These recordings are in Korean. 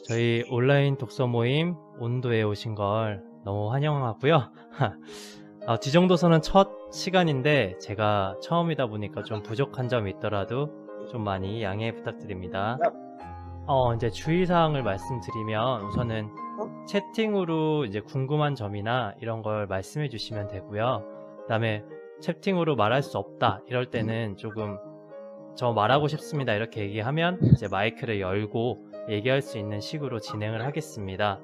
저희 온라인 독서 모임 온도에 오신 걸 너무 환영하고요. 지정도서는 첫 시간인데 제가 처음이다 보니까 좀 부족한 점이 있더라도 좀 많이 양해 부탁드립니다. 이제 주의사항을 말씀드리면 우선은 채팅으로 이제 궁금한 점이나 이런 걸 말씀해 주시면 되고요. 그 다음에 채팅으로 말할 수 없다 이럴 때는 조금 저 말하고 싶습니다 이렇게 얘기하면 이제 마이크를 열고 얘기할 수 있는 식으로 진행을 하겠습니다.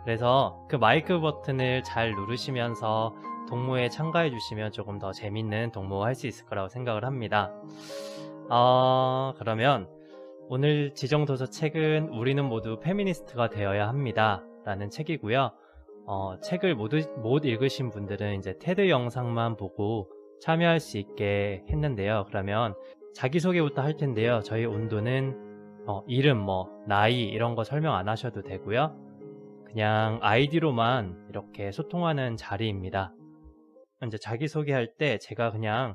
그래서 그 마이크 버튼을 잘 누르시면서 동무에 참가해 주시면 조금 더 재밌는 동무 할 수 있을 거라고 생각을 합니다. 그러면 오늘 지정도서 책은 우리는 모두 페미니스트가 되어야 합니다 라는 책이고요. 책을 못 읽으신 분들은 이제 테드 영상만 보고 참여할 수 있게 했는데요. 그러면 자기소개부터 할 텐데요. 저희 온도는 이름, 나이 이런 거 설명 안 하셔도 되고요. 그냥 아이디로만 이렇게 소통하는 자리입니다. 이제 자기소개할 때 제가 그냥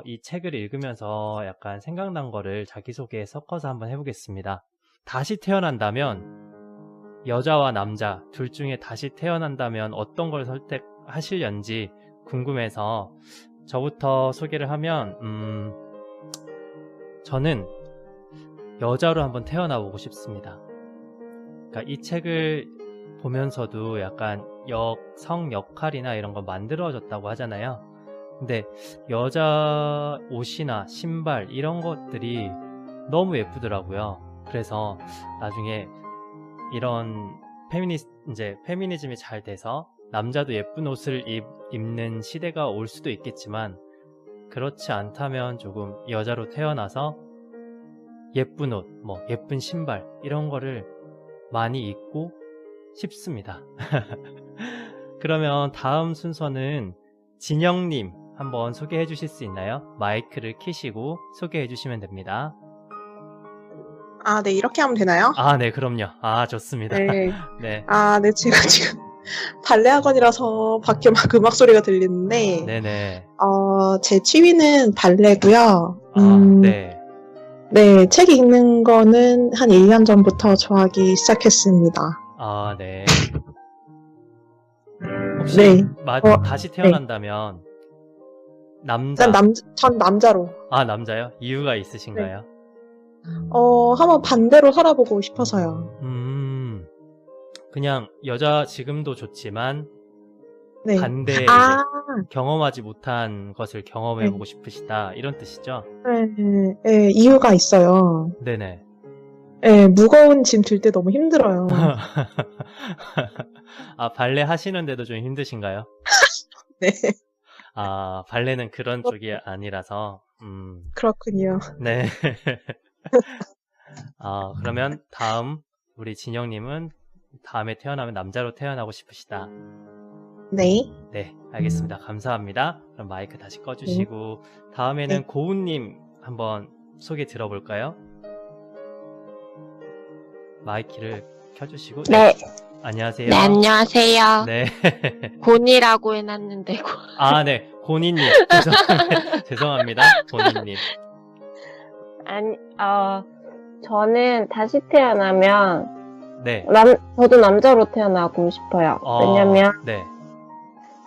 이 책을 읽으면서 약간 생각난 거를 자기소개에 섞어서 한번 해보겠습니다. 다시 태어난다면 여자와 남자 둘 중에 다시 태어난다면 어떤 걸 선택하실런지 궁금해서 저부터 소개를 하면 저는 여자로 한번 태어나 보고 싶습니다. 그러니까 이 책을 보면서도 약간 성 역할이나 이런 거 만들어졌다고 하잖아요. 근데 여자 옷이나 신발 이런 것들이 너무 예쁘더라고요. 그래서 나중에 이런 페미니즘이 잘 돼서 남자도 예쁜 옷을 입는 시대가 올 수도 있겠지만 그렇지 않다면 조금 여자로 태어나서 예쁜 옷, 예쁜 신발 이런 거를 많이 입고 싶습니다. 그러면 다음 순서는 진영님 한번 소개해 주실 수 있나요? 마이크를 켜시고 소개해 주시면 됩니다. 네, 이렇게 하면 되나요? 네, 그럼요. 좋습니다. 네. 네. 네, 제가 지금 발레 학원이라서 밖에 막 음악 소리가 들리는데, 네네. 제 취미는 발레고요. 네. 네, 책 읽는 거는 한 1년 전부터 좋아하기 시작했습니다. 네. 혹시 다시 태어난다면 남자? 전 남자로. 남자요? 이유가 있으신가요? 네. 한번 반대로 살아보고 싶어서요. 그냥 여자 지금도 좋지만 네. 반대에 경험하지 못한 것을 경험해보고 싶으시다 이런 뜻이죠? 네, 이유가 있어요. 네네. 네, 무거운 짐 들 때 너무 힘들어요. 발레 하시는데도 좀 힘드신가요? 네. 발레는 그런 쪽이 아니라서. 그렇군요. 네. 그러면 다음 우리 진영님은 다음에 태어나면 남자로 태어나고 싶으시다. 네. 네, 알겠습니다. 감사합니다. 그럼 마이크 다시 꺼주시고 다음에는 고운님 한번 소개 들어볼까요? 마이크를 켜주시고. 네. 안녕하세요. 네, 안녕하세요. 네. 곤이라고 해놨는데. 네. 곤이님. 죄송합니다. 곤이님. 저는 다시 태어나면 네. 저도 남자로 태어나고 싶어요. 왜냐면 네.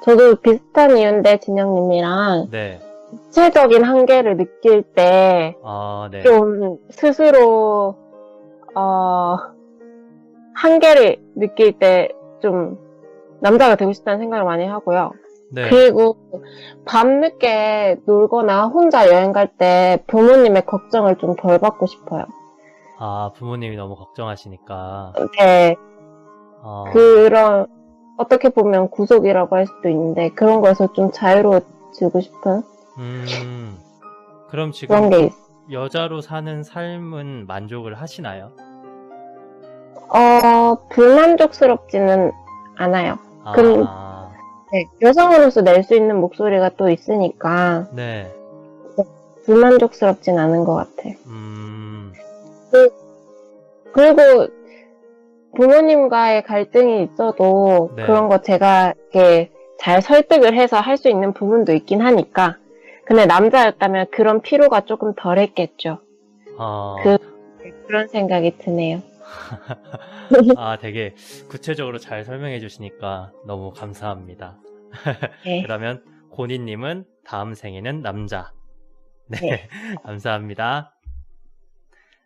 저도 비슷한 이유인데 진영님이랑 네. 구체적인 한계를 느낄 때 네. 좀 스스로 한계를 느낄 때 좀 남자가 되고 싶다는 생각을 많이 하고요. 네. 그리고 밤늦게 놀거나 혼자 여행 갈 때 부모님의 걱정을 좀 덜 받고 싶어요. 부모님이 너무 걱정하시니까. 네. 그런 어떻게 보면 구속이라고 할 수도 있는데 그런 거에서 좀 자유로워지고 싶은 그럼 지금 그런 게 있어요. 여자로 사는 삶은 만족을 하시나요? 불만족스럽지는 않아요. 네, 여성으로서 낼 수 있는 목소리가 또 있으니까 네. 불만족스럽진 않은 것 같아요. 그리고 부모님과의 갈등이 있어도 그런 거 제가 이렇게 잘 설득을 해서 할 수 있는 부분도 있긴 하니까. 근데 남자였다면 그런 피로가 조금 덜했겠죠. 그런 생각이 드네요. 아, 되게 구체적으로 잘 설명해 주시니까 너무 감사합니다. 네. 그러면 고니님은 다음 생에는 남자. 네, 네. 감사합니다.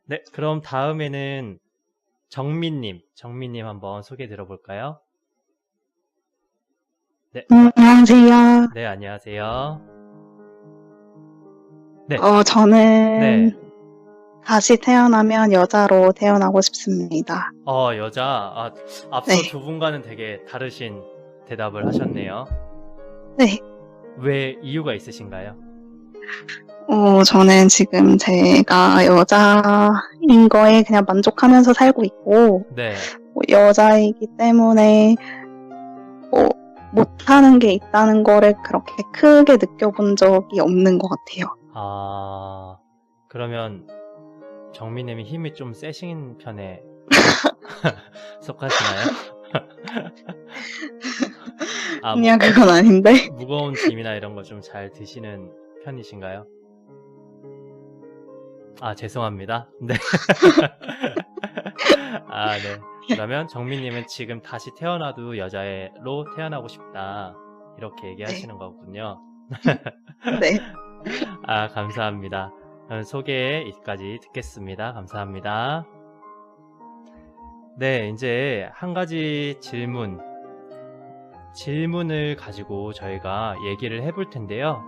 네, 그럼 다음에는 정민님 한번 소개 들어볼까요? 네, 안녕하세요. 네, 안녕하세요. 네, 저는 네, 다시 태어나면 여자로 태어나고 싶습니다. 여자. 아, 앞서 네. 두 분과는 되게 다르신 대답을 하셨네요. 네. 왜 이유가 있으신가요? 저는 지금 제가 여자인 거에 그냥 만족하면서 살고 있고, 네, 여자이기 때문에 뭐 못하는 게 있다는 거를 그렇게 크게 느껴본 적이 없는 것 같아요. 아, 그러면 정민님이 힘이 좀 세신 편에 속하시나요? 아, 그냥 그건 아닌데. 무거운 짐이나 이런 거 좀 잘 드시는 편이신가요? 아, 죄송합니다. 네. 아, 네. 그러면 정민님은 지금 다시 태어나도 여자로 태어나고 싶다. 이렇게 얘기하시는 거군요. 네. 아, 감사합니다. 저는 소개까지 듣겠습니다. 감사합니다. 네, 이제 한 가지 질문을 가지고 저희가 얘기를 해볼 텐데요.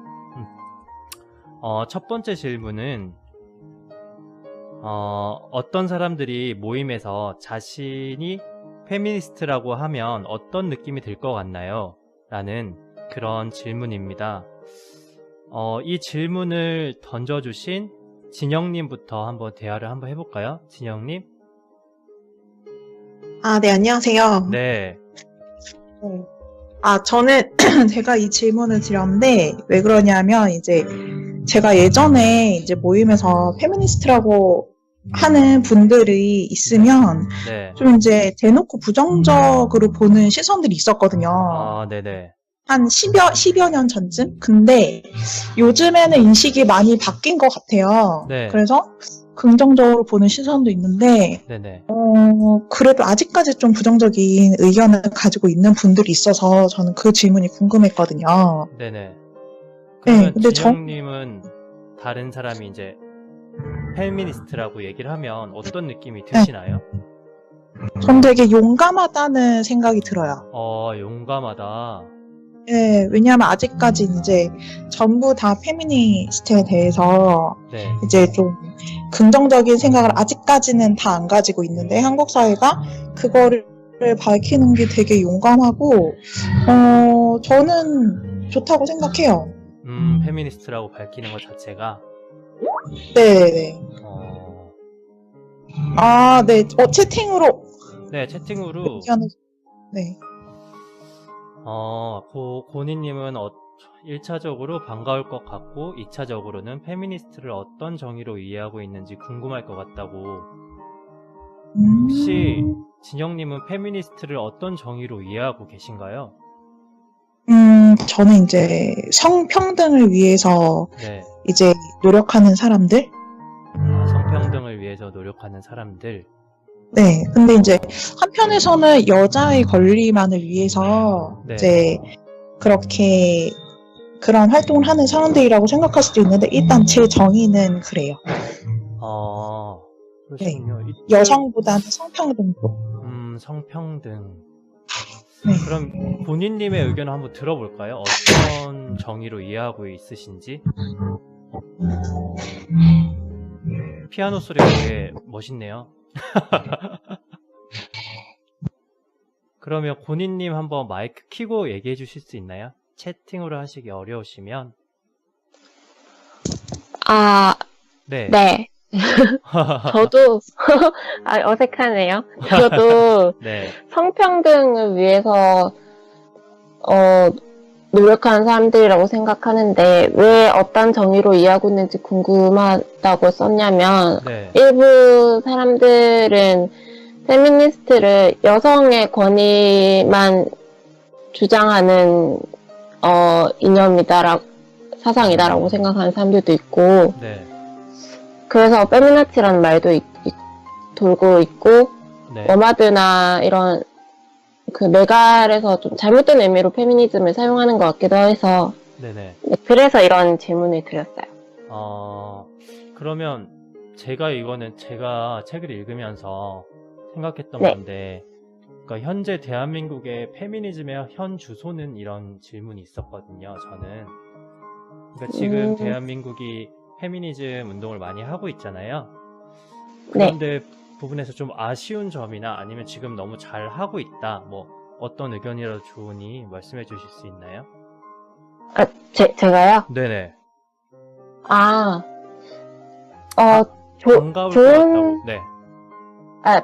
첫 번째 질문은, 어떤 사람들이 모임에서 자신이 페미니스트라고 하면 어떤 느낌이 들 것 같나요? 라는 그런 질문입니다. 이 질문을 던져주신 진영님부터 한번 대화를 한번 해볼까요? 진영님? 아, 네, 안녕하세요. 네, 저는 제가 이 질문을 드렸는데, 왜 그러냐면, 이제, 제가 예전에 이제 모임에서 페미니스트라고 하는 분들이 있으면, 네. 좀 이제 대놓고 부정적으로 보는 시선들이 있었거든요. 아, 네네. 한 10여 년 전쯤? 근데 요즘에는 인식이 많이 바뀐 것 같아요. 네. 그래서 긍정적으로 보는 시선도 있는데, 네네. 그래도 아직까지 좀 부정적인 의견을 가지고 있는 분들이 있어서 저는 그 질문이 궁금했거든요. 네네. 그러면 근데 진영님은 다른 사람이 이제 페미니스트라고 얘기를 하면 어떤 느낌이 드시나요? 전 되게 용감하다는 생각이 들어요. 용감하다. 예, 왜냐하면 아직까지 이제 전부 다 페미니스트에 대해서 네. 이제 좀 긍정적인 생각을 아직까지는 다 안 가지고 있는데 한국 사회가 그거를 밝히는 게 되게 용감하고 저는 좋다고 생각해요. 페미니스트라고 밝히는 것 자체가 네. 아, 네. 채팅으로 네, 채팅으로 의견을 네. 고니님은 1차적으로 반가울 것 같고 2차적으로는 페미니스트를 어떤 정의로 이해하고 있는지 궁금할 것 같다고. 혹시 진영님은 페미니스트를 어떤 정의로 이해하고 계신가요? 저는 이제 성평등을 위해서 네. 이제 노력하는 사람들? 성평등을 위해서 노력하는 사람들. 네. 근데 이제 한편에서는 여자의 권리만을 위해서 네. 이제 그렇게 그런 활동을 하는 사람들이라고 생각할 수도 있는데 일단 제 정의는 그래요. 그러시군요. 네. 여성보다는 성평등 쪽. 성평등. 네. 그럼 본인님의 의견을 한번 들어볼까요? 어떤 정의로 이해하고 있으신지? 피아노 소리가 되게 멋있네요. 그러면 고니님 한번 마이크 켜고 얘기해 주실 수 있나요? 채팅으로 하시기 어려우시면. 네. 네. 저도, 어색하네요. 저도 네. 성평등을 위해서, 노력하는 사람들이라고 생각하는데, 왜 어떤 정의로 이해하고 있는지 궁금하다고 썼냐면, 네. 일부 사람들은 페미니스트를 여성의 권위만 주장하는, 사상이다라고 생각하는 사람들도 있고, 네. 그래서 페미나치라는 말도 돌고 있고, 네. 워마드나 이런 그 메갈에서 좀 잘못된 의미로 페미니즘을 사용하는 것 같기도 해서 네네. 네, 그래서 이런 질문을 드렸어요. 그러면 이거는 제가 책을 읽으면서 생각했던 네. 건데, 그러니까 현재 대한민국의 페미니즘의 현 주소는 이런 질문이 있었거든요, 저는. 그러니까 지금 대한민국이 페미니즘 운동을 많이 하고 있잖아요. 네. 그런데 부분에서 좀 아쉬운 점이나 아니면 지금 너무 잘 하고 있다, 뭐 어떤 의견이라도 좋으니 말씀해 주실 수 있나요? 아, 제가요? 네네. 반가울 것 같다고. 네.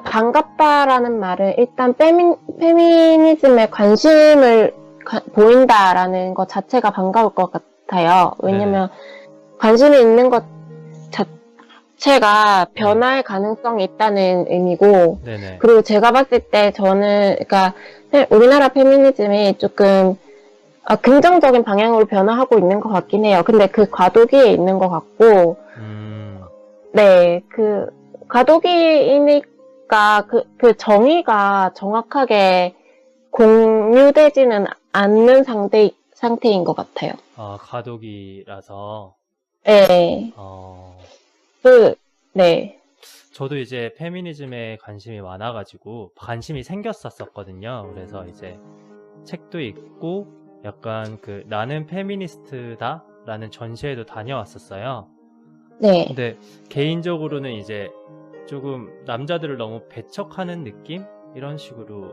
반갑다라는 말은 일단 페미니즘에 관심을 보인다라는 것 자체가 반가울 것 같아요. 왜냐면 관심이 있는 것 자체가 변화의 가능성이 있다는 의미고, 네네. 그리고 제가 봤을 때 저는, 그러니까 우리나라 페미니즘이 조금 긍정적인 방향으로 변화하고 있는 것 같긴 해요. 근데 그 과도기에 있는 것 같고, 네, 그 과도기이니까 그 정의가 정확하게 공유되지는 않는 상태인 것 같아요. 과도기라서. 네. 네. 저도 이제 페미니즘에 관심이 많아가지고 관심이 생겼었거든요. 그래서 이제 책도 읽고 약간 나는 페미니스트다 라는 전시회도 다녀왔었어요. 네. 근데 개인적으로는 이제 조금 남자들을 너무 배척하는 느낌? 이런 식으로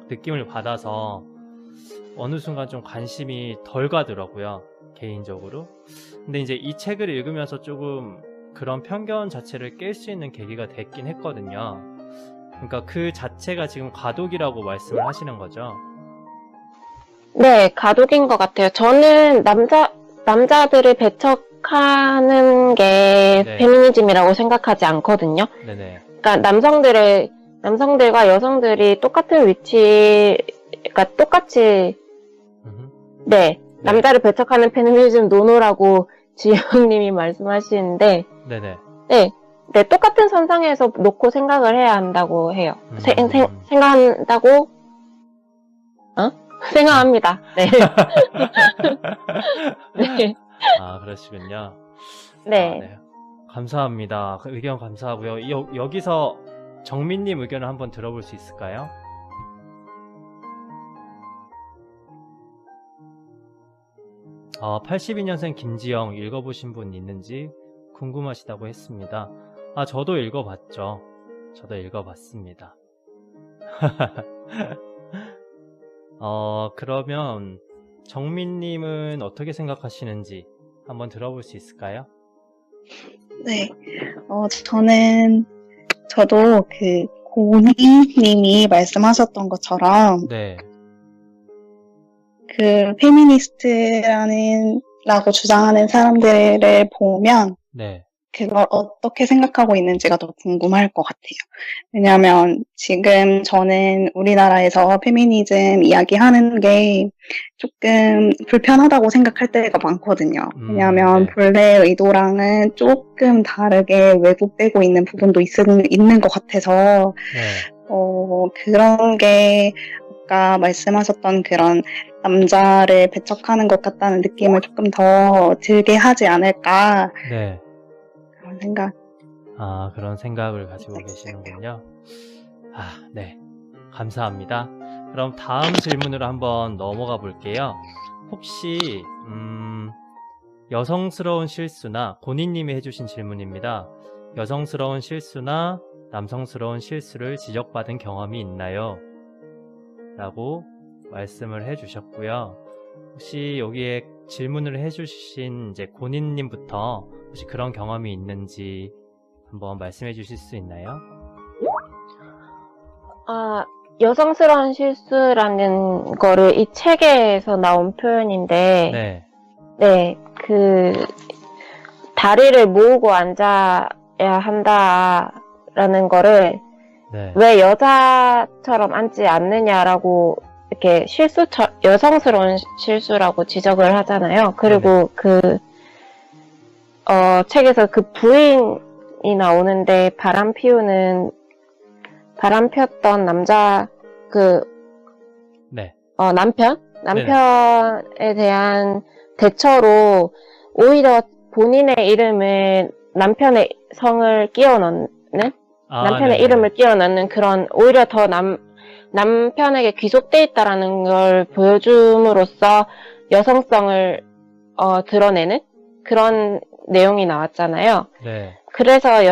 느낌을 받아서 어느 순간 좀 관심이 덜 가더라고요. 개인적으로. 근데 이제 이 책을 읽으면서 조금 그런 편견 자체를 깰 수 있는 계기가 됐긴 했거든요. 그러니까 그 자체가 지금 과도기라고 말씀을 하시는 거죠? 네, 과도기인 것 같아요. 저는 남자들을 배척하는 게 페미니즘이라고 생각하지 않거든요. 네네. 그러니까 남성들과 여성들이 똑같은 그러니까 똑같이, 네, 남자를 배척하는 페미니즘 노노라고 지영님이 말씀하시는데, 네네. 네, 똑같은 선상에서 놓고 생각을 해야 한다고 해요. 생각한다고? 생각합니다. 네. 네. 그러시군요. 네. 네. 감사합니다. 의견 감사하고요. 여기서 정민님 의견을 한번 들어볼 수 있을까요? 아, 82년생 김지영 읽어보신 분 있는지 궁금하시다고 했습니다. 저도 읽어봤죠. 저도 읽어봤습니다. 그러면 정민님은 어떻게 생각하시는지 한번 들어볼 수 있을까요? 네, 저도 고니님이 말씀하셨던 것처럼, 네. 라고 주장하는 사람들을 보면, 네. 그걸 어떻게 생각하고 있는지가 더 궁금할 것 같아요. 왜냐하면 지금 저는 우리나라에서 페미니즘 이야기하는 게 조금 불편하다고 생각할 때가 많거든요. 왜냐하면 본래 의도랑은 조금 다르게 왜곡되고 있는 부분도 있는 것 같아서 그런 게 아까 말씀하셨던 그런 남자를 배척하는 것 같다는 느낌을 조금 더 들게 하지 않을까. 네. 그런 생각. 그런 생각을 가지고 계시는군요. 네. 감사합니다. 그럼 다음 질문으로 한번 넘어가 볼게요. 혹시, 여성스러운 실수나, 고니님이 해주신 질문입니다. 여성스러운 실수나 남성스러운 실수를 지적받은 경험이 있나요? 라고 말씀을 해주셨고요. 혹시 여기에 질문을 해주신 이제 고니님부터 혹시 그런 경험이 있는지 한번 말씀해 주실 수 있나요? 여성스러운 실수라는 거를 이 책에서 나온 표현인데, 네, 다리를 모으고 앉아야 한다라는 거를 왜 여자처럼 앉지 않느냐라고 이렇게 여성스러운 실수라고 지적을 하잖아요. 그리고 책에서 그 부인이 나오는데 바람 피우는 바람 폈던 남자, 네. 남편에 대한 대처로 오히려 본인의 이름을 남편의 성을 끼워 넣는, 남편의 네네. 이름을 끼워 넣는 그런, 오히려 더 남편에게 귀속돼 있다라는 걸 보여줌으로써 여성성을, 드러내는 그런 내용이 나왔잖아요. 네. 그래서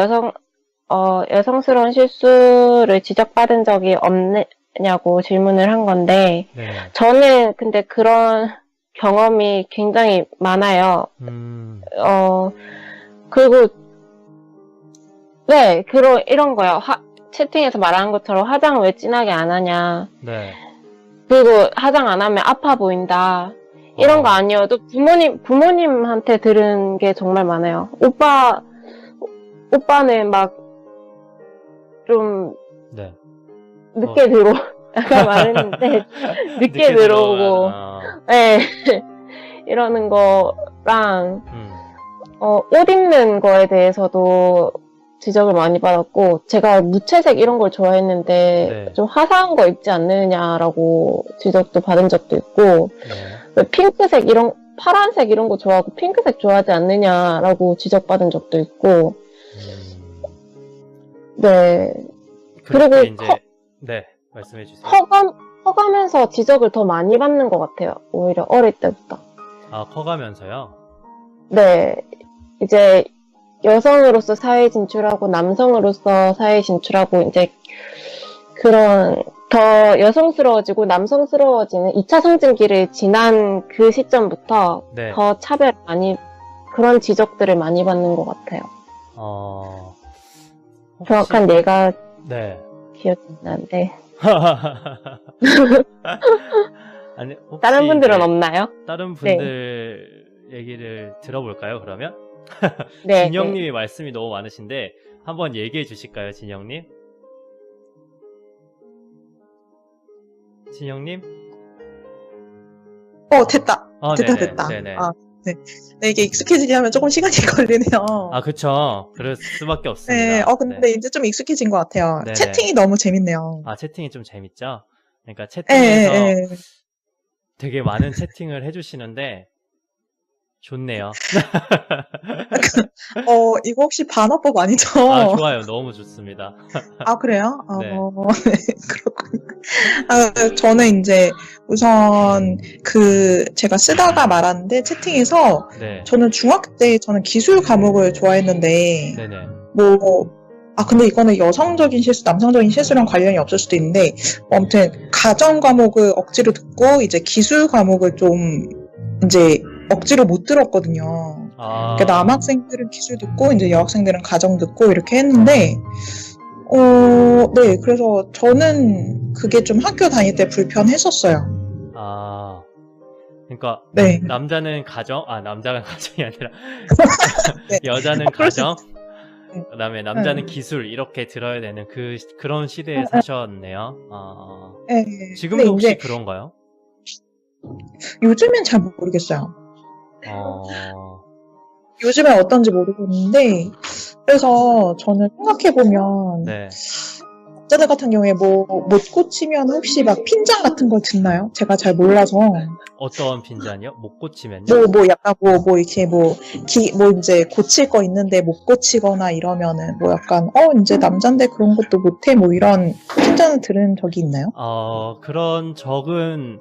여성스러운 실수를 지적받은 적이 없느냐고 질문을 한 건데, 네. 저는 근데 그런 경험이 굉장히 많아요. 그리고, 네, 이런 거요. 채팅에서 말하는 것처럼 화장을 왜 진하게 안 하냐. 네. 그리고 화장 안 하면 아파 보인다. 이런 거 아니어도 부모님한테 들은 게 정말 많아요. 오빠는 막, 좀, 네. 늦게 약간 말했는데, 늦게 들어오고, 네. 이러는 거랑, 옷 입는 거에 대해서도 지적을 많이 받았고, 제가 무채색 이런 걸 좋아했는데, 네. 좀 화사한 거 입지 않느냐라고 지적도 받은 적도 있고, 네. 왜 파란색 이런 거 좋아하고, 핑크색 좋아하지 않느냐라고 지적받은 적도 있고, 네. 그리고 이제 네, 말씀해 주세요. 커가면서 지적을 더 많이 받는 것 같아요. 오히려 어릴 때부터. 아, 커가면서요? 네. 이제 여성으로서 사회에 진출하고 남성으로서 사회에 진출하고 이제 그런 더 여성스러워지고 남성스러워지는 2차 성징기를 지난 그 시점부터 네. 더 그런 지적들을 많이 받는 것 같아요. 혹시... 정확한 예가 네. 기억이 나는데. 아니, 혹시 다른 분들은 없나요? 다른 분들 얘기를 들어볼까요, 그러면? 네. 진영님이 말씀이 너무 많으신데 한번 얘기해 주실까요, 진영님? 진영님? 됐다. 됐다. 네네. 네. 네, 이게 익숙해지게 하면 조금 시간이 걸리네요. 아, 그쵸. 그럴 수밖에 없습니다. 네, 근데 이제 좀 익숙해진 것 같아요. 네네. 채팅이 너무 재밌네요. 아, 채팅이 좀 재밌죠? 그러니까 채팅에서 네. 되게 많은 채팅을 해주시는데 좋네요. 이거 혹시 반어법 아니죠? 아, 좋아요. 너무 좋습니다. 아, 그래요? 네. 네, 그렇군요. 저는 이제 우선 제가 쓰다가 말았는데 채팅에서 네. 저는 중학교 때 저는 기술 과목을 좋아했는데 네네. 근데 이거는 여성적인 실수, 남성적인 실수랑 관련이 없을 수도 있는데 아무튼 가정 과목을 억지로 듣고 이제 기술 과목을 좀 이제 억지로 못 들었거든요. 그러니까 남학생들은 기술 듣고 이제 여학생들은 가정 듣고 이렇게 했는데 네, 그래서 저는 그게 좀 학교 다닐 때 불편했었어요. 그러니까 네. 남자는 남자가 가정이 아니라 네. 여자는 가정, 그다음에 남자는 기술 이렇게 들어야 되는 그런 시대에 사셨네요. 네. 지금도 혹시 그런가요? 요즘엔 잘 모르겠어요. 요즘엔 어떤지 모르겠는데 그래서 저는 생각해보면 네. 남자들 같은 경우에 못 고치면 혹시 막 핀잔 같은 걸 듣나요? 제가 잘 몰라서. 어떤 핀잔이요? 못 고치면요? 약간 이렇게 이제 고칠 거 있는데 못 고치거나 이러면은 약간 이제 남잔데 그런 것도 못해 이런 핀잔을 들은 적이 있나요? 그런 적은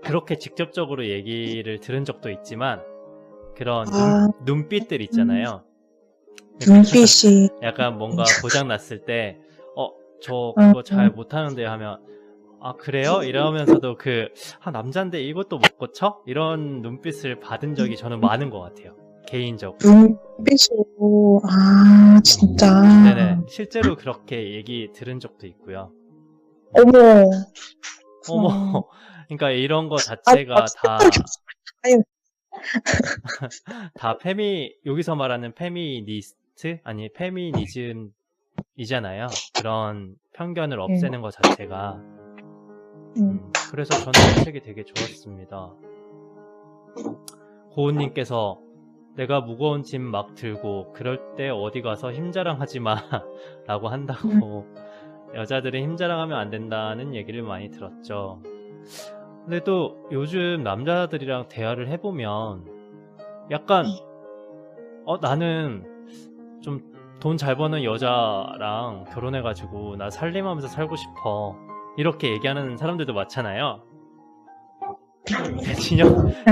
그렇게 직접적으로 얘기를 들은 적도 있지만 그런 눈빛들 있잖아요. 눈빛이 약간 뭔가 고장 났을 때 저 그거 잘 못하는데 하면 그래요? 이러면서도 남잔데 이것도 못 고쳐? 이런 눈빛을 받은 적이 저는 많은 것 같아요. 개인적으로. 눈빛으로 진짜. 네네. 실제로 그렇게 얘기 들은 적도 있고요. 어머. 그러니까 이런 거 자체가 다 여기서 말하는 페미니스트? 아니, 페미니즘이잖아요. 그런 편견을 없애는 것 자체가. 그래서 저는 이 책이 되게 좋았습니다. 고은님께서 내가 무거운 짐 막 들고 그럴 때 어디 가서 힘자랑하지 마 라고 한다고 여자들은 힘자랑하면 안 된다는 얘기를 많이 들었죠. 근데 또 요즘 남자들이랑 대화를 해보면 약간 나는 좀 돈 잘 버는 여자랑 결혼해가지고 나 살림하면서 살고 싶어 이렇게 얘기하는 사람들도 많잖아요.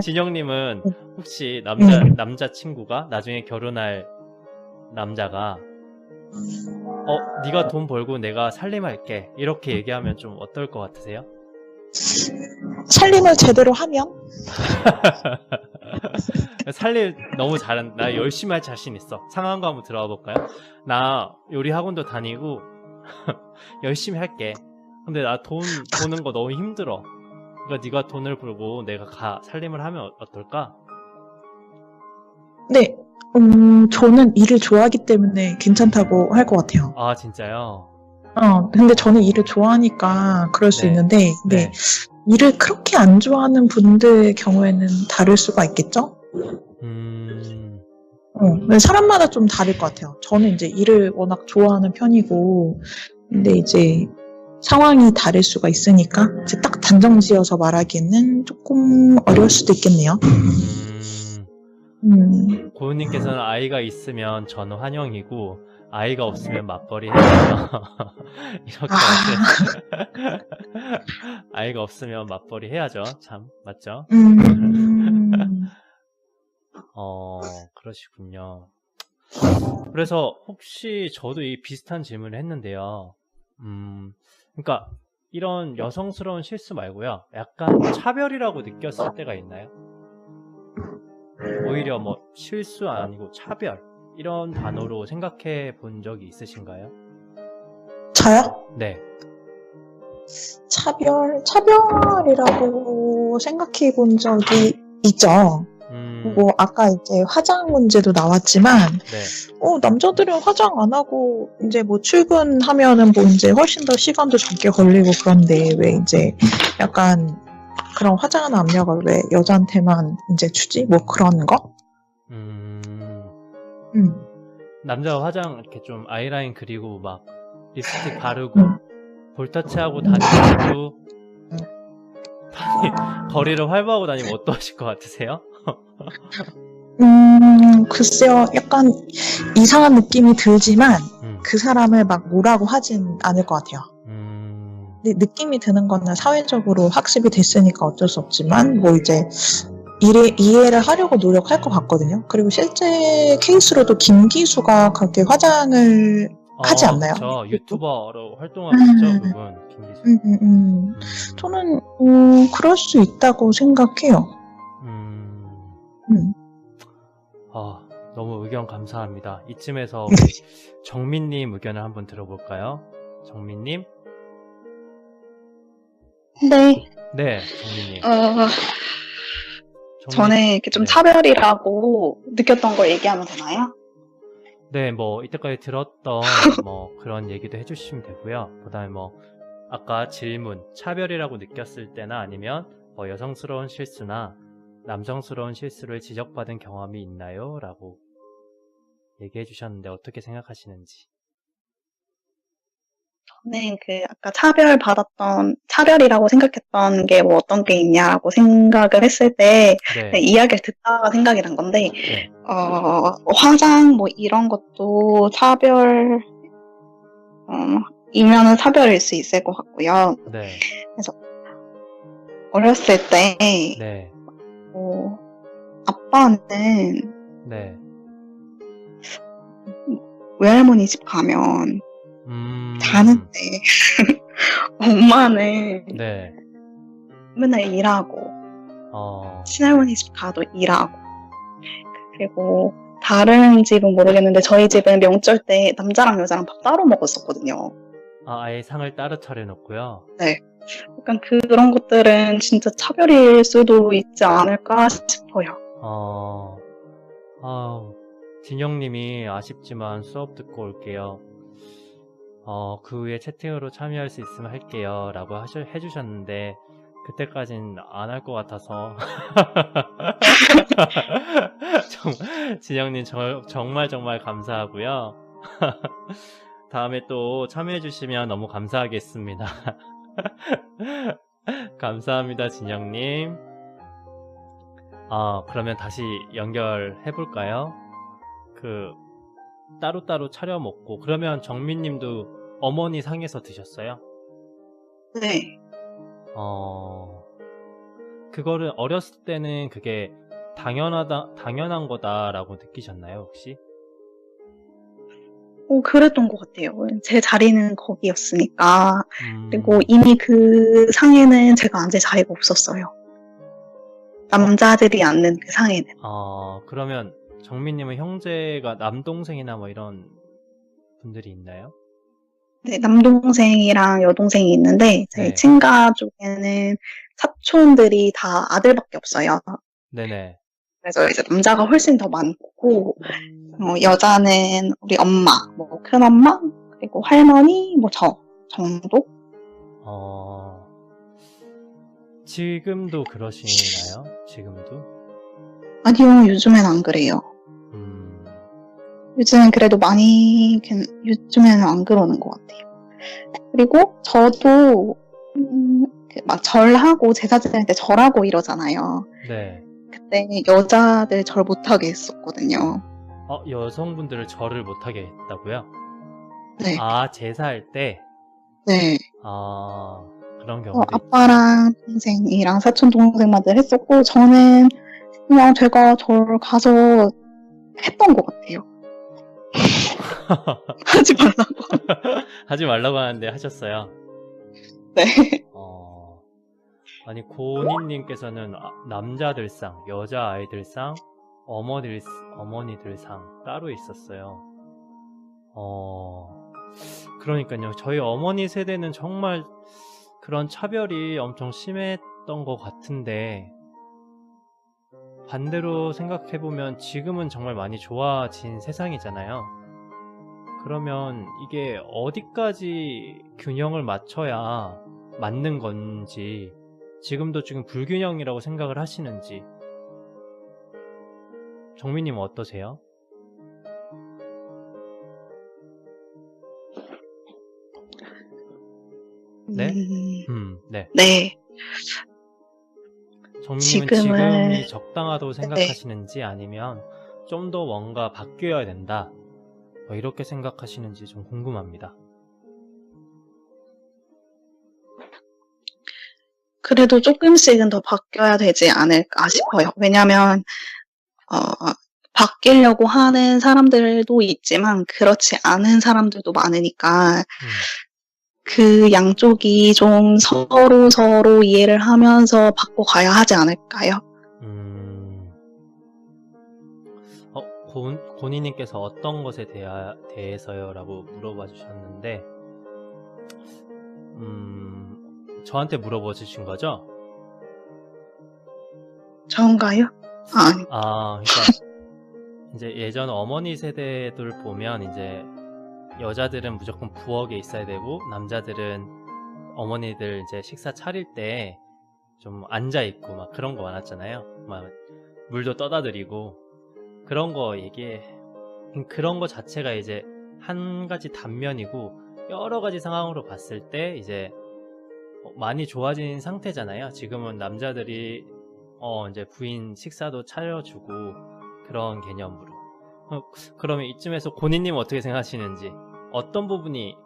진영님은 혹시 남자친구가 나중에 결혼할 남자가 네가 돈 벌고 내가 살림할게 이렇게 얘기하면 좀 어떨 것 같으세요? 살림을 제대로 하면? 살림 너무 잘한다. 나 열심히 할 자신 있어. 상황 거 한번 들어가 볼까요? 나 요리 학원도 다니고 열심히 할게. 근데 나 돈 버는 거 너무 힘들어. 그러니까 네가 돈을 벌고 내가 살림을 하면 어떨까? 네, 저는 일을 좋아하기 때문에 괜찮다고 할 것 같아요. 아, 진짜요? 근데 저는 일을 좋아하니까 그럴 수 네. 있는데, 근데 네. 일을 그렇게 안 좋아하는 분들의 경우에는 다를 수가 있겠죠? 근데 사람마다 좀 다를 것 같아요. 저는 이제 일을 워낙 좋아하는 편이고, 근데 이제 상황이 다를 수가 있으니까, 이제 딱 단정 지어서 말하기에는 조금 어려울 수도 있겠네요. 고은님께서는 아이가 있으면 저는 환영이고 아이가 없으면 맞벌이 해야죠. 이렇게 아이가 없으면 맞벌이 해야죠. 참 맞죠? 그러시군요. 그래서 혹시 저도 이 비슷한 질문을 했는데요. 그러니까 이런 여성스러운 실수 말고요. 약간 차별이라고 느꼈을 때가 있나요? 오히려 뭐 실수 아니고 차별 이런 단어로 생각해 본 적이 있으신가요? 저요? 네. 차별이라고 생각해 본 적이 있죠. 뭐 아까 이제 화장 문제도 나왔지만, 네. 남자들은 화장 안 하고 이제 뭐 출근하면은 뭐 이제 훨씬 더 시간도 적게 걸리고 그런데 왜 이제 약간 그런 화장하는 압력을 왜 여자한테만 이제 주지? 뭐 그런 거? 남자가 화장 이렇게 좀 아이라인 그리고 막 립스틱 바르고 볼터치하고 다니고 거리를 활보하고 다니면 어떠실 것 같으세요? 글쎄요, 약간 이상한 느낌이 들지만 그 사람을 막 뭐라고 하진 않을 것 같아요. 근데 느낌이 드는 거는 사회적으로 학습이 됐으니까 어쩔 수 없지만 뭐 이제 이해를 하려고 노력할 것 같거든요. 그리고 실제 케이스로도 김기수가 그렇게 화장을 하지 않나요? 그렇죠. 유튜버로 활동하고 있죠, 그분. 김기수. 저는 그럴 수 있다고 생각해요. 너무 의견 감사합니다. 이쯤에서 우리 정민님 의견을 한번 들어볼까요? 정민님? 네. 네, 정민님. 저는 이렇게 좀 차별이라고 느꼈던 걸 얘기하면 되나요? 네, 뭐 이때까지 들었던 뭐 그런 얘기도 해주시면 되고요. 그다음에 뭐 아까 질문 차별이라고 느꼈을 때나 아니면 뭐 여성스러운 실수나 남성스러운 실수를 지적받은 경험이 있나요? 라고 얘기해 주셨는데 어떻게 생각하시는지. 저는 아까 차별이라고 생각했던 게 뭐 어떤 게 있냐라고 생각을 했을 때, 네. 이야기를 듣다가 생각이 난 건데, 네. 화장 뭐 이런 것도 이면은 차별일 수 있을 것 같고요. 네. 그래서 어렸을 때, 네. 아빠는 네. 외할머니 집 가면 자는데 엄마는 네. 맨날 일하고 친할머니 집 가도 일하고 그리고 다른 집은 모르겠는데 저희 집은 명절 때 남자랑 여자랑 밥 따로 먹었었거든요. 아예 상을 따로 차려놓고요. 네. 약간 그런 것들은 진짜 차별일 수도 있지 않을까 싶어요. 진영님이 아쉽지만 수업 듣고 올게요. 그 후에 채팅으로 참여할 수 있으면 할게요. 라고 해주셨는데, 그때까진 안 할 것 같아서. 진영님 정말 감사하고요. 다음에 또 참여해주시면 너무 감사하겠습니다. 감사합니다, 진영님. 그러면 다시 연결해볼까요? 따로따로 차려 먹고, 그러면 정민님도 어머니 상에서 드셨어요? 네. 그거를 어렸을 때는 그게 당연한 거다라고 느끼셨나요, 혹시? 그랬던 것 같아요. 제 자리는 거기였으니까. 음. 그리고 이미 그 상에는 제가 앉을 자리가 없었어요. 남자들이 앉는 그 상에는. 그러면 정민님은 형제가 남동생이나 뭐 이런 분들이 있나요? 네, 남동생이랑 여동생이 있는데, 저희 네. 친가 쪽에는 사촌들이 다 아들밖에 없어요. 네네. 그래서 이제 남자가 훨씬 더 많고, 여자는 우리 엄마, 뭐 큰엄마, 그리고 할머니, 뭐 저 정도? 지금도 그러시나요? 지금도? 아니요, 요즘엔 안 그래요. 요즘엔 그래도 요즘에는 안 그러는 것 같아요. 그리고 저도, 막 절하고 제사 지낼 때 절하고 이러잖아요. 네. 그때 여자들 절 못하게 했었거든요. 여성분들을 절을 못하게 했다고요? 네. 제사할 때? 네. 그런 경우도 아빠랑 동생이랑 사촌 동생만들 했었고, 저는 그냥 제가 절 가서 했던 것 같아요. 하지 말라고. 하지 말라고 하는데 하셨어요? 네. 아니, 고니님께서는 남자들 상, 여자아이들 상, 어머니들 상 따로 있었어요. 그러니까요. 저희 어머니 세대는 정말 그런 차별이 엄청 심했던 것 같은데, 반대로 생각해보면 지금은 정말 많이 좋아진 세상이잖아요. 그러면 이게 어디까지 균형을 맞춰야 맞는 건지, 지금도 지금 불균형이라고 생각을 하시는지. 정민님 어떠세요? 네? 네. 네. 정민님은 지금이 적당하다고 생각하시는지 아니면 좀 더 뭔가 바뀌어야 된다, 뭐 이렇게 생각하시는지 좀 궁금합니다. 그래도 조금씩은 더 바뀌어야 되지 않을까 싶어요. 왜냐면 바뀌려고 하는 사람들도 있지만 그렇지 않은 사람들도 많으니까 그 양쪽이 좀 서로 이해를 하면서 바꿔가야 하지 않을까요? 고니님께서 어떤 것에 대해서요? 라고 물어봐 주셨는데, 저한테 물어봐 주신 거죠? 저인가요? 아니. 그러니까 이제 예전 어머니 세대들 보면 이제 여자들은 무조건 부엌에 있어야 되고, 남자들은 어머니들 이제 식사 차릴 때 좀 앉아 있고 막 그런 거 많았잖아요. 막 물도 떠다 드리고 그런 거 자체가 이제 한 가지 단면이고, 여러 가지 상황으로 봤을 때 이제 많이 좋아진 상태잖아요. 지금은 남자들이 이제 부인 식사도 차려주고 그런 개념으로. 그러면 이쯤에서 고니님 어떻게 생각하시는지, 어떤 부분이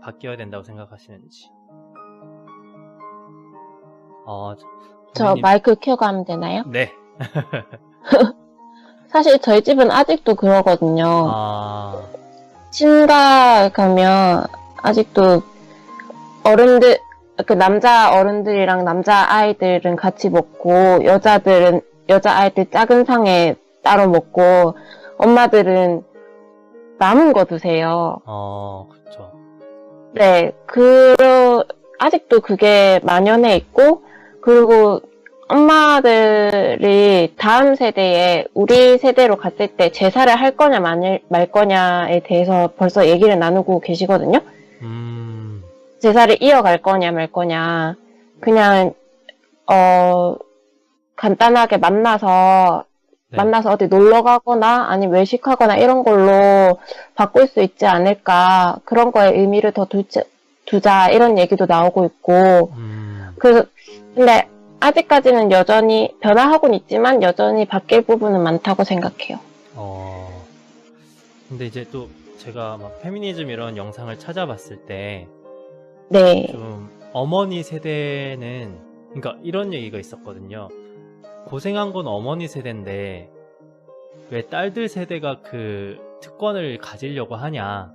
바뀌어야 된다고 생각하시는지. 저 마이크 켜고 하면 되나요? 네. 사실 저희 집은 아직도 그러거든요. 친가 가면 아직도 남자 어른들이랑 남자 아이들은 같이 먹고, 여자 아이들 작은 상에 따로 먹고, 엄마들은 남은 거 드세요. 그쵸. 네, 아직도 그게 만연해 있고, 그리고 엄마들이 다음 세대에 우리 세대로 갔을 때 제사를 할 거냐 말 거냐에 대해서 벌써 얘기를 나누고 계시거든요. 제사를 이어갈 거냐 말 거냐. 그냥 간단하게 만나서 네. 만나서 어디 놀러 가거나 아니면 외식하거나 이런 걸로 바꿀 수 있지 않을까. 그런 거에 의미를 더 두자 이런 얘기도 나오고 있고. 그래서 근데 아직까지는 여전히 변화하고는 있지만 여전히 바뀔 부분은 많다고 생각해요. 근데 이제 또 제가 막 페미니즘 이런 영상을 찾아봤을 때 네. 좀 어머니 세대는 그러니까 이런 얘기가 있었거든요. 고생한 건 어머니 세대인데 왜 딸들 세대가 그 특권을 가지려고 하냐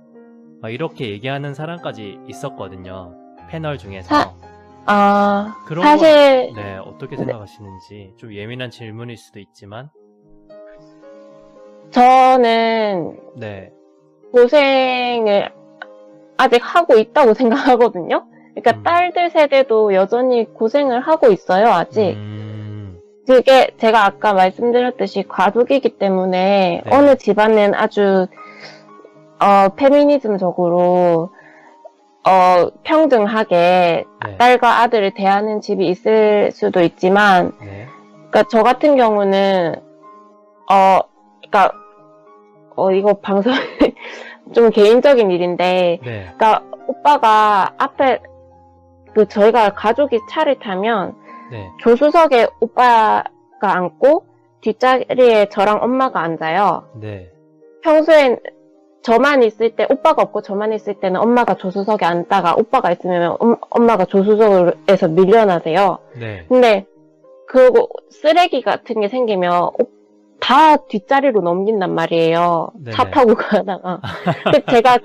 막 이렇게 얘기하는 사람까지 있었거든요. 패널 중에서. 그런 사실 건, 네, 어떻게 생각하시는지 좀 예민한 질문일 수도 있지만 저는 네. 고생을 아직 하고 있다고 생각하거든요. 그러니까 딸들 세대도 여전히 고생을 하고 있어요, 아직. 그게 제가 아까 말씀드렸듯이 과도기이기 때문에 네. 어느 집안은 아주 페미니즘적으로 평등하게 네. 딸과 아들을 대하는 집이 있을 수도 있지만, 네. 그러니까 저 같은 경우는 그러니까 이거 방송 좀 개인적인 일인데, 네. 그러니까 오빠가 앞에 저희가 가족이 차를 타면 네. 조수석에 오빠가 앉고 뒷자리에 저랑 엄마가 앉아요. 네. 평소엔 저만 있을 때 오빠가 없고 저만 있을 때는 엄마가 조수석에 앉다가 오빠가 있으면 엄마가 조수석에서 밀려나세요. 네. 근데 그리고 쓰레기 같은 게 생기면 다 뒷자리로 넘긴단 말이에요. 네네. 차 타고 가다가. 근데 제가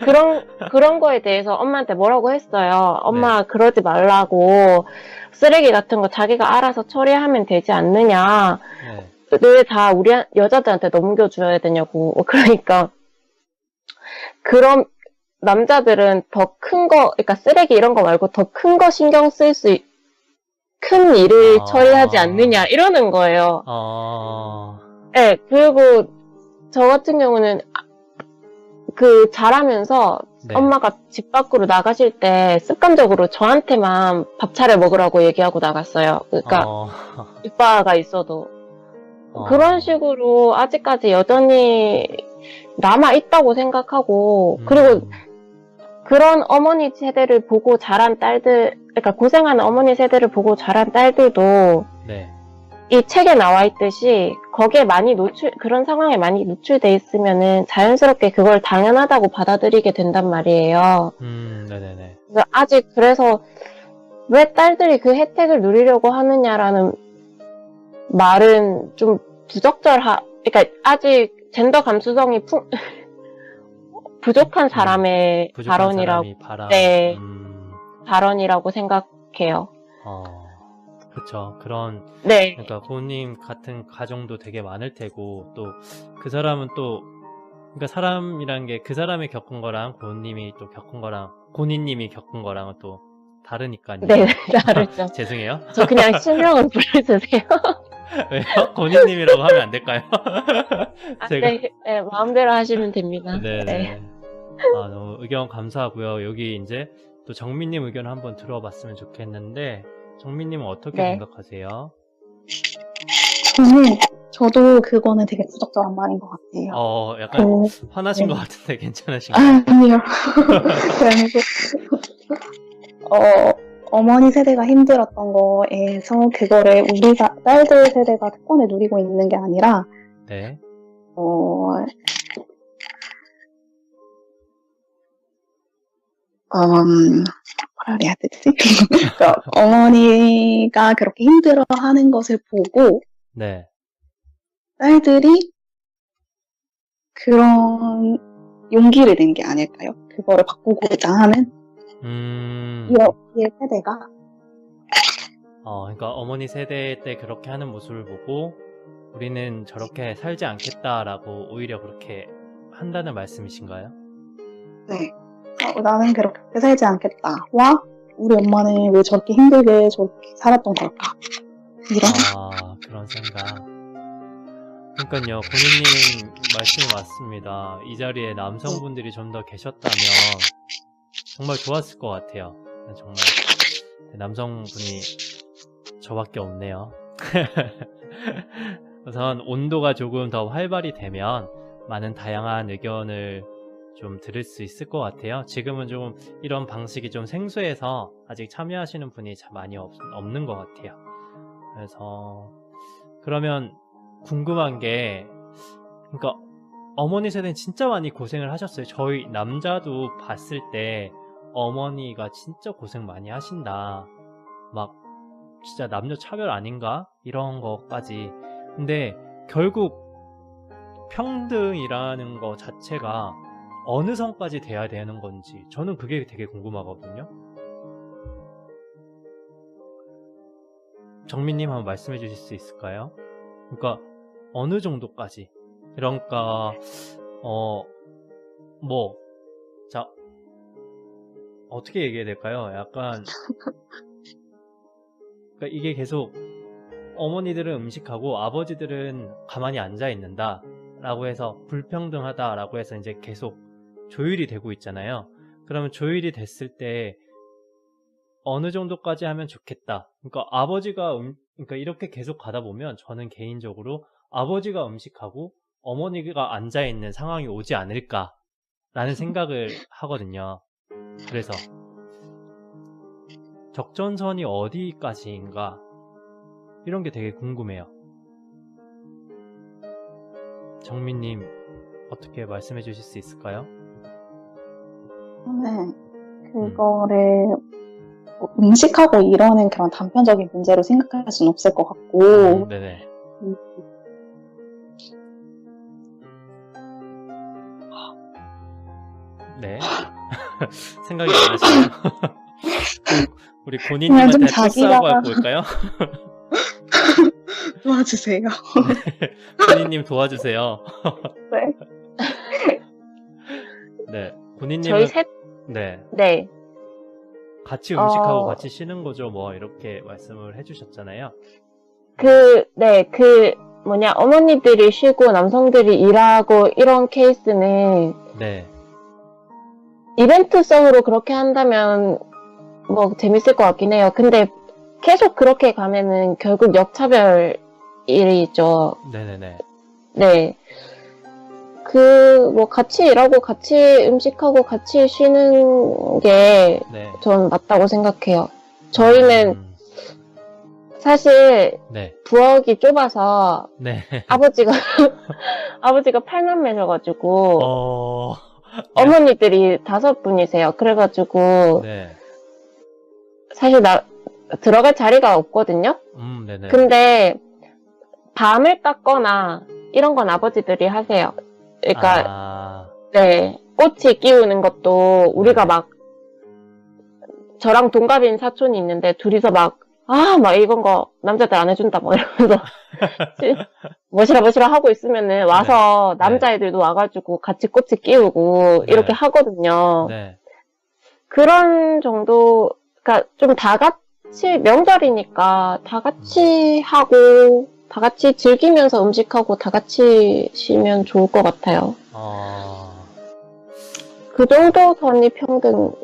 그런 거에 대해서 엄마한테 뭐라고 했어요. 엄마 그러지 말라고. 쓰레기 같은 거 자기가 알아서 처리하면 되지 않느냐. 네. 왜 다 우리 여자들한테 넘겨줘야 되냐고. 그러니까 그런 남자들은 더 큰 거, 그러니까 쓰레기 이런 거 말고 더 큰 거 신경 쓸 수 큰 일을 처리하지 않느냐 이러는 거예요. 네, 그리고 저 같은 경우는 자라면서 네. 엄마가 집 밖으로 나가실 때 습관적으로 저한테만 밥 차려 먹으라고 얘기하고 나갔어요. 그러니까 오빠가 있어도 그런 식으로 아직까지 여전히 남아 있다고 생각하고 그리고 그런 어머니 세대를 보고 자란 딸들, 그러니까 고생하는 어머니 세대를 보고 자란 딸들도 네. 이 책에 나와 있듯이 거기에 많이 그런 상황에 많이 노출돼 있으면은 자연스럽게 그걸 당연하다고 받아들이게 된단 말이에요. 네네네. 그래서 왜 딸들이 그 혜택을 누리려고 하느냐라는 말은 좀 그러니까 아직 젠더 감수성이 부족한 사람의 발언이라고, 네, 발언이라고 생각해요. 그쵸. 그런, 네. 그러니까 부모님 같은 가정도 되게 많을 테고, 또 그 사람은 또, 그러니까 사람이란 게 그 사람이 겪은 거랑 고님이 또 겪은 거랑, 고니님이 겪은 거랑은 또 다르니까요. 네, 다르죠. 죄송해요. 저 그냥 실명을 부르세요. 왜요? 고니님이라고 하면 안 될까요? 네, 마음대로 하시면 됩니다. 네네. 네. 너무 의견 감사하고요. 여기 이제 또 정민님 의견 한번 들어봤으면 좋겠는데, 정민님은 어떻게 네. 생각하세요? 저도 그거는 되게 부적절한 말인 것 같아요. 약간 화나신 것 같은데 괜찮으신가요? 아니요. 어머니 세대가 힘들었던 거에서 그거를 우리가 딸들 세대가 특권을 누리고 있는 게 아니라 네. 뭐라 그래야 되지? 그러니까 어머니가 그렇게 힘들어하는 것을 보고 네. 딸들이 그런 용기를 낸 게 아닐까요? 그거를 바꾸고자 하는 이 세대가. 그러니까 어머니 세대 때 그렇게 하는 모습을 보고 우리는 저렇게 살지 않겠다라고 오히려 그렇게 한다는 말씀이신가요? 네. 나는 그렇게 살지 않겠다. 와, 우리 엄마는 왜 저렇게 힘들게 저렇게 살았던 걸까? 이런. 그런 생각. 그러니까요, 고객님 말씀이 맞습니다. 이 자리에 남성분들이 좀 더 계셨다면 정말 좋았을 것 같아요. 정말 남성분이 저밖에 없네요. 우선 온도가 조금 더 활발히 되면 많은 다양한 의견을 좀 들을 수 있을 것 같아요. 지금은 좀 이런 방식이 좀 생소해서 아직 참여하시는 분이 참 많이 없는 것 같아요. 그래서 그러면 궁금한 게, 그러니까 어머니 세대는 진짜 많이 고생을 하셨어요. 저희 남자도 봤을 때 어머니가 진짜 고생 많이 하신다. 막 진짜 남녀 차별 아닌가? 이런 거까지. 근데 결국 평등이라는 거 자체가 어느 선까지 돼야 되는 건지 저는 그게 되게 궁금하거든요. 정민님 한번 말씀해 주실 수 있을까요? 그러니까 어느 정도까지? 그러니까 자, 어떻게 얘기해야 될까요? 약간 그러니까 이게 계속 어머니들은 음식하고 아버지들은 가만히 앉아 있는다 라고 해서 불평등하다 라고 해서 이제 계속 조율이 되고 있잖아요. 그러면 조율이 됐을 때 어느 정도까지 하면 좋겠다. 그러니까 그러니까 이렇게 계속 가다 보면 저는 개인적으로 아버지가 음식하고 어머니가 앉아 있는 상황이 오지 않을까라는 생각을 하거든요. 그래서 적전선이 어디까지인가 이런 게 되게 궁금해요. 정민님 어떻게 말씀해 주실 수 있을까요? 저는 그거를 음식하고 이러는 그런 단편적인 문제로 생각할 수는 없을 것 같고, 네네. 네. 생각이 안 나시나요? 우리 그냥 좀 본인님한테 토스하고 자기가- 볼까요? 도와주세요. 본인님 도와주세요. 네. 네. 저희 본인님은 셋, 네. 네. 같이 음식하고 같이 쉬는 거죠. 뭐 이렇게 말씀을 해주셨잖아요. 어머니들이 쉬고 남성들이 일하고 이런 케이스는 네. 이벤트성으로 그렇게 한다면 뭐 재밌을 것 같긴 해요. 근데 계속 그렇게 가면은 결국 역차별이죠. 네네네. 네. 같이 일하고 같이 음식하고 같이 쉬는 게 네. 전 맞다고 생각해요. 저희는 사실 네. 부엌이 좁아서 네. 아버지가 팔만 매셔가지고 어머니들이 5분이세요. 그래가지고 네. 사실 들어갈 자리가 없거든요. 네네. 근데 밤을 닦거나 이런 건 아버지들이 하세요. 그러니까 네, 꼬치 끼우는 것도 우리가 네. 저랑 동갑인 사촌이 있는데 둘이서 이건 거 남자들 안 해준다 이러면서 뭐시라 하고 있으면은 와서 네. 남자애들도 와가지고 같이 꼬치 끼우고 네. 이렇게 하거든요. 네. 그런 정도, 그러니까 좀 다 같이 명절이니까 다 같이 하고 다 같이 즐기면서 음식하고 다 같이 쉬면 좋을 것 같아요. 그 정도 선이 평등이죠.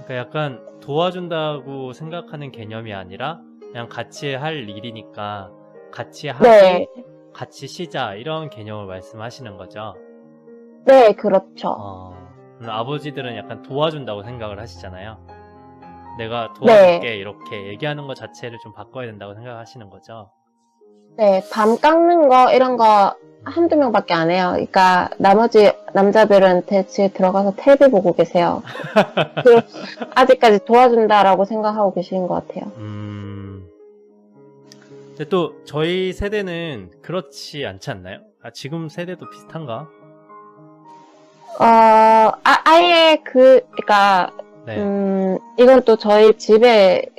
그러니까 약간 도와준다고 생각하는 개념이 아니라 그냥 같이 할 일이니까 같이 하고 네. 같이 쉬자 이런 개념을 말씀하시는 거죠. 네, 그렇죠. 아버지들은 약간 도와준다고 생각을 하시잖아요. 내가 도와줄게 이렇게 얘기하는 것 자체를 좀 바꿔야 된다고 생각하시는 거죠. 네, 밤 깎는 거 이런 거 한두 명밖에 안 해요. 그러니까 나머지 남자들은 대체 들어가서 텔레비 보고 계세요. 아직까지 도와준다라고 생각하고 계시는 것 같아요. 근데 또 저희 세대는 그렇지 않지 않나요? 지금 세대도 비슷한가? 아예 그러니까 네. 이건 또 저희 집의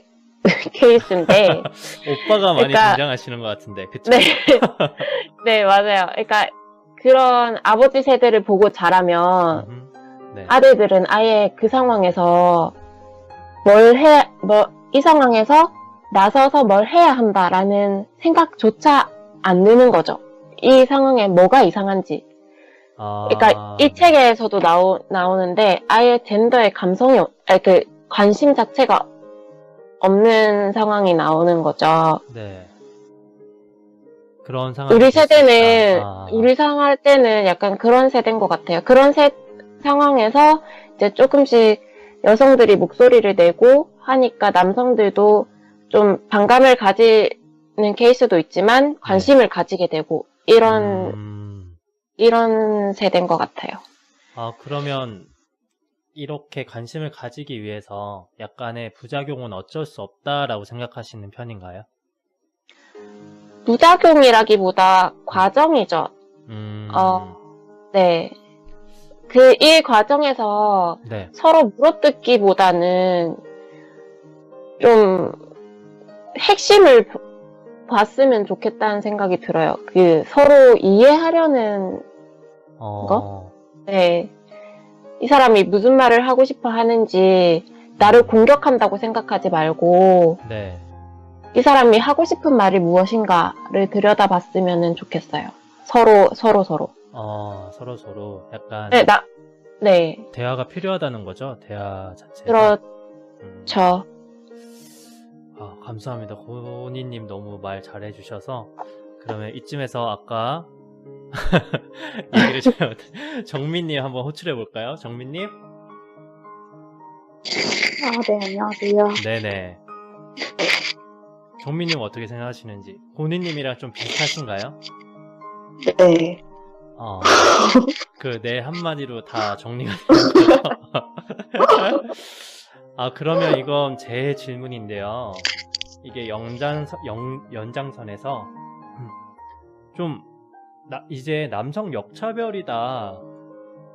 케이스인데 오빠가 많이 그러니까- 등장하시는 것 같은데, 그쵸? 네, 네 맞아요. 그러니까 그런 아버지 세대를 보고 자라면 네. 아들들은 아예 그 상황에서 이 상황에서 나서서 뭘 해야 한다라는 생각조차 안 드는 거죠. 이 상황에 뭐가 이상한지. 그러니까 이 책에서도 나오는데 아예 젠더의 관심 자체가 없는 상황이 나오는 거죠. 네. 그런 상황이 우리 될 수 세대는, 있다. 아, 우리 상할 때는 약간 그런 세대인 것 같아요. 그런 상황에서 이제 조금씩 여성들이 목소리를 내고 하니까 남성들도 좀 반감을 가지는 케이스도 있지만 관심을 가지게 되고 이런 세대인 것 같아요. 아, 그러면 이렇게 관심을 가지기 위해서 약간의 부작용은 어쩔 수 없다라고 생각하시는 편인가요? 부작용이라기보다 과정이죠. 음, 네. 이 과정에서 네. 서로 물어뜯기보다는 좀 핵심을 봤으면 좋겠다는 생각이 들어요. 서로 이해하려는 거? 네. 이 사람이 무슨 말을 하고 싶어 하는지 나를 공격한다고 생각하지 말고 네. 이 사람이 하고 싶은 말이 무엇인가를 들여다봤으면 좋겠어요. 서로. 서로 약간 네. 대화가 필요하다는 거죠? 대화 자체가. 그렇죠. 아, 감사합니다. 고니님 너무 말 잘해주셔서 그러면 이쯤에서 아까 얘기를 정민님 한번 호출해볼까요? 정민님? 네, 안녕하세요. 네네. 정민님 어떻게 생각하시는지. 고니님이랑 좀 비슷하신가요? 네. 네 한마디로 다 정리가 되는 거죠? 아, 그러면 이건 제 질문인데요. 이게 연장선에서 좀 이제 남성 역차별이다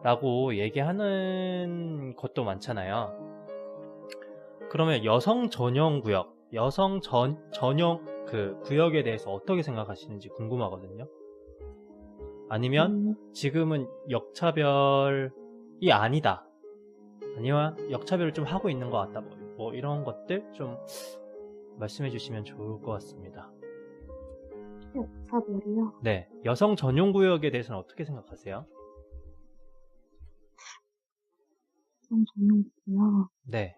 라고 얘기하는 것도 많잖아요. 그러면 여성 전용 구역에 대해서 어떻게 생각하시는지 궁금하거든요. 아니면 지금은 역차별이 아니다, 아니면 역차별을 좀 하고 있는 것 같다, 뭐 이런 것들 좀 말씀해 주시면 좋을 것 같습니다. 역차별이요? 네, 여성 전용 구역에 대해서는 어떻게 생각하세요? 여성 전용 구역? 네.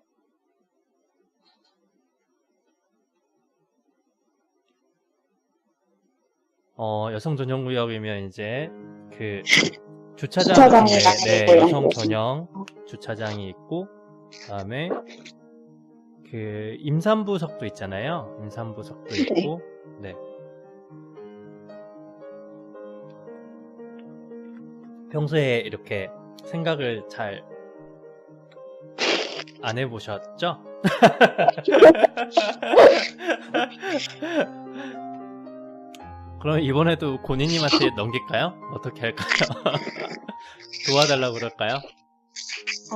여성 전용 구역이면 이제 주차장에 여성 전용 주차장이 있고, 그다음에 임산부석도 있잖아요. 임산부석도 있고, 네. 평소에 이렇게 생각을 잘 안 해보셨죠? 그럼 이번에도 고니님한테 넘길까요? 어떻게 할까요? 도와달라고 그럴까요?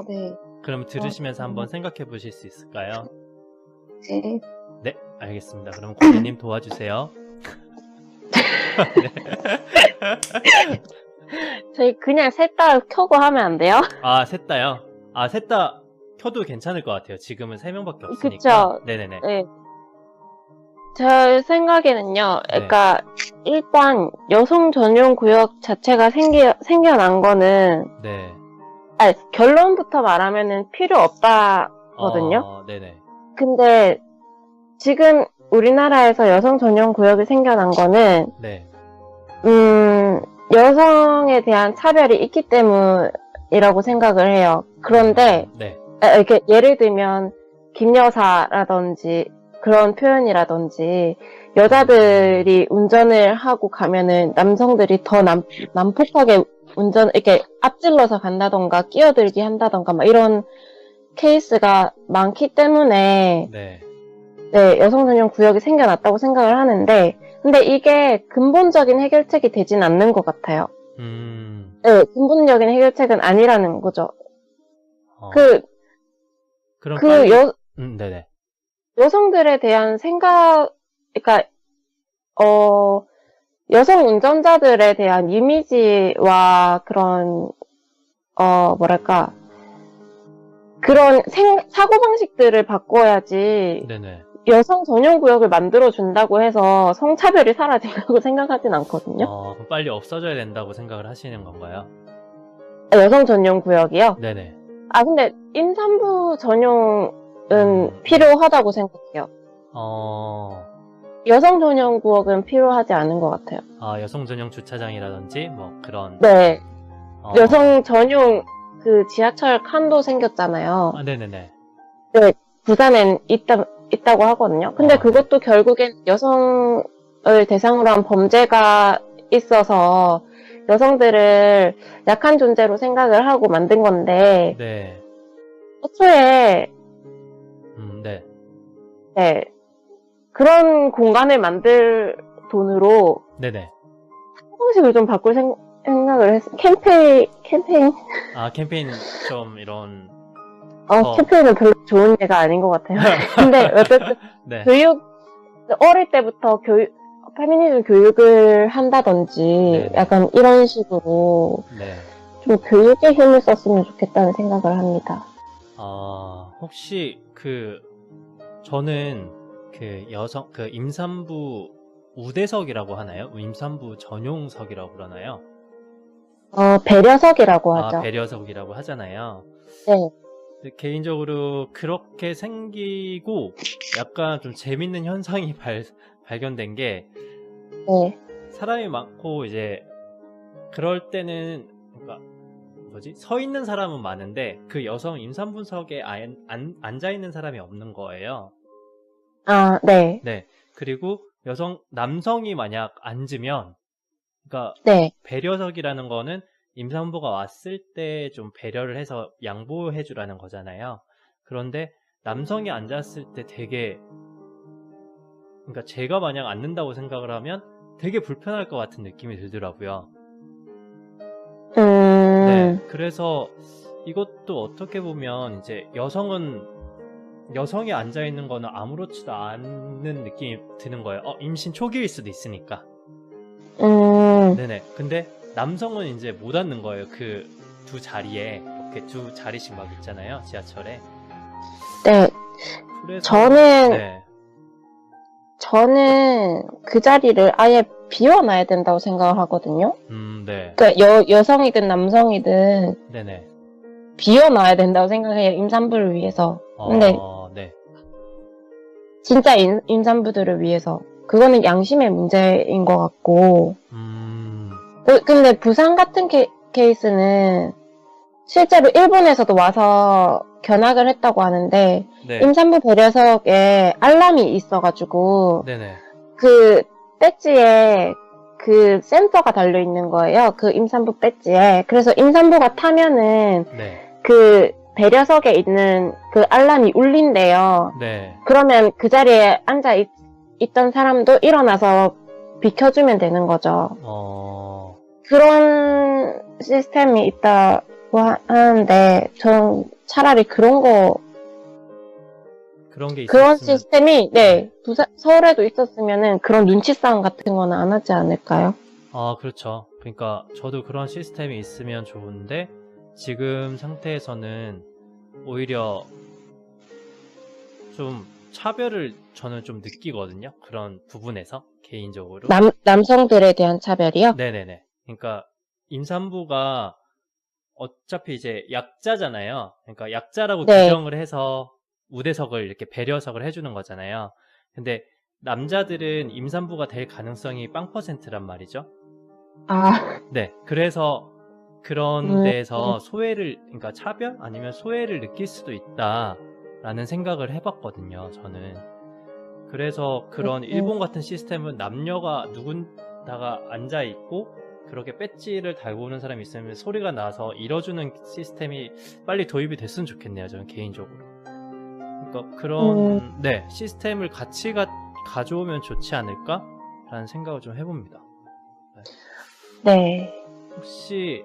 네. 그럼 들으시면서 한번 생각해 보실 수 있을까요? 네. 네, 알겠습니다. 그럼 고니님 도와주세요. 네. 저희 그냥 셋 다 켜고 하면 안 돼요? 아, 셋 다요? 아, 셋 다 켜도 괜찮을 것 같아요. 지금은 3명밖에 없으니까. 그쵸. 네네네. 네. 제 생각에는요, 네. 그러니까, 일단, 여성 전용 구역 자체가 생겨난 거는, 네. 결론부터 말하면은 필요 없다거든요? 네네. 근데, 지금 우리나라에서 여성 전용 구역이 생겨난 거는, 네. 여성에 대한 차별이 있기 때문이라고 생각을 해요. 그런데, 네. 이렇게 예를 들면, 김여사라든지, 그런 표현이라든지, 여자들이 운전을 하고 가면은 남성들이 더 난폭하게 이렇게 앞질러서 간다던가, 끼어들기 한다던가, 막 이런 케이스가 많기 때문에, 네. 네, 여성 전용 구역이 생겨났다고 생각을 하는데, 근데 이게 근본적인 해결책이 되진 않는 것 같아요. 네, 근본적인 해결책은 아니라는 거죠. 그럼 네네. 여성들에 대한 그러니까, 여성 운전자들에 대한 이미지와 그런, 뭐랄까, 그런 사고방식들을 바꿔야지, 네네. 여성 전용 구역을 만들어준다고 해서 성차별이 사라진다고 생각하진 않거든요. 그럼 빨리 없어져야 된다고 생각을 하시는 건가요? 여성 전용 구역이요? 네네. 근데 임산부 전용은 필요하다고 생각해요. 여성 전용 구역은 필요하지 않은 것 같아요. 아, 여성 전용 주차장이라든지 뭐 그런. 네, 어, 여성 전용 그 지하철 칸도 생겼잖아요. 아, 네네네. 네, 부산엔 있다고 하거든요. 근데 어. 그것도 결국엔 여성을 대상으로 한 범죄가 있어서 여성들을 약한 존재로 생각을 하고 만든 건데, 네. 애초에, 네. 네, 그런 공간을 만들 돈으로 네네. 방식을 좀 바꿀 생각을 했어요. 캠페인? 아, 캠페인 좀 이런. 캠페인은 별로 좋은 예가 아닌 것 같아요. 근데 어쨌든 네. 어릴 때부터 페미니즘 교육을 한다든지 네네. 약간 이런 식으로 네. 좀 교육에 힘을 썼으면 좋겠다는 생각을 합니다. 혹시 저는 임산부 우대석이라고 하나요? 임산부 전용석이라고 그러나요? 배려석이라고 하죠. 배려석이라고 하잖아요. 네. 근데 개인적으로 그렇게 생기고 약간 좀 재밌는 현상이 발견된 게, 네. 사람이 많고 이제 그럴 때는 그러니까 서 있는 사람은 많은데 그 여성 임산부석에 앉아 있는 사람이 없는 거예요. 아, 네. 네. 그리고 남성이 만약 앉으면, 그러니까 네. 배려석이라는 거는 임산부가 왔을 때 좀 배려를 해서 양보해 주라는 거잖아요. 그런데 남성이 앉았을 때 그러니까 제가 만약 앉는다고 생각을 하면 되게 불편할 것 같은 느낌이 들더라고요. 네. 그래서 이것도 어떻게 보면 이제 여성이 앉아 있는 거는 아무렇지도 않는 느낌이 드는 거예요. 임신 초기일 수도 있으니까. 네네. 근데 남성은 이제 못 앉는 거예요. 그 두 자리에 이렇게 두 자리씩 막 있잖아요, 지하철에. 네. 그래서 저는 그 자리를 아예 비워놔야 된다고 생각을 하거든요. 네. 그러니까 여성이든 남성이든 네네. 비워놔야 된다고 생각해요. 임산부를 위해서. 근데 네. 진짜 임산부들을 위해서. 그거는 양심의 문제인 것 같고. 근데 부산 같은 케이스는 실제로 일본에서도 와서 견학을 했다고 하는데, 네. 임산부 배려석에 알람이 있어가지고, 네네. 그 배지에 그 센서가 달려있는 거예요. 그 임산부 배지에. 그래서 임산부가 타면은, 네. 그 배려석에 있는 그 알람이 울린대요. 네. 그러면 그 자리에 있던 사람도 일어나서 비켜주면 되는 거죠. 그런 시스템이 있다고 하는데, 전 차라리 그런 게 있었으면. 그런 시스템이, 네, 서울에도 있었으면은 그런 눈치 싸움 같은 거는 안 하지 않을까요? 그렇죠. 그러니까 저도 그런 시스템이 있으면 좋은데, 지금 상태에서는 오히려 좀 차별을 저는 좀 느끼거든요. 그런 부분에서, 개인적으로. 남성들에 대한 차별이요? 네네네. 그러니까 임산부가 어차피 이제 약자잖아요. 그러니까 약자라고 규정을 해서 우대석을 이렇게 배려석을 해주는 거잖아요. 근데 남자들은 임산부가 될 가능성이 0%란 말이죠. 네. 그래서 그런 데에서 그러니까 차별? 아니면 소외를 느낄 수도 있다라는 생각을 해봤거든요, 저는. 그래서 그런 일본 같은 시스템은 남녀가 누군가가 앉아있고, 그렇게 배지를 달고 오는 사람이 있으면 소리가 나서 잃어주는 시스템이 빨리 도입이 됐으면 좋겠네요, 저는 개인적으로. 그러니까 그런 시스템을 같이 가져오면 좋지 않을까라는 생각을 좀 해봅니다. 네. 혹시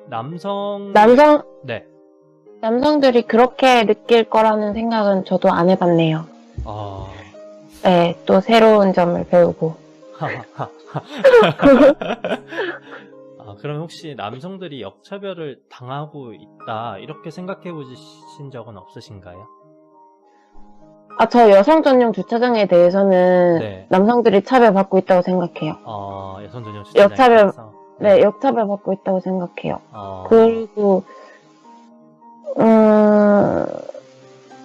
남성들이 그렇게 느낄 거라는 생각은 저도 안 해봤네요. 네, 또 새로운 점을 배우고. 그럼 혹시 남성들이 역차별을 당하고 있다, 이렇게 생각해 보신 적은 없으신가요? 저 여성 전용 주차장에 대해서는 남성들이 차별받고 있다고 생각해요. 여성 전용 주차장에서? 역차별받고 있다고 생각해요. 그리고,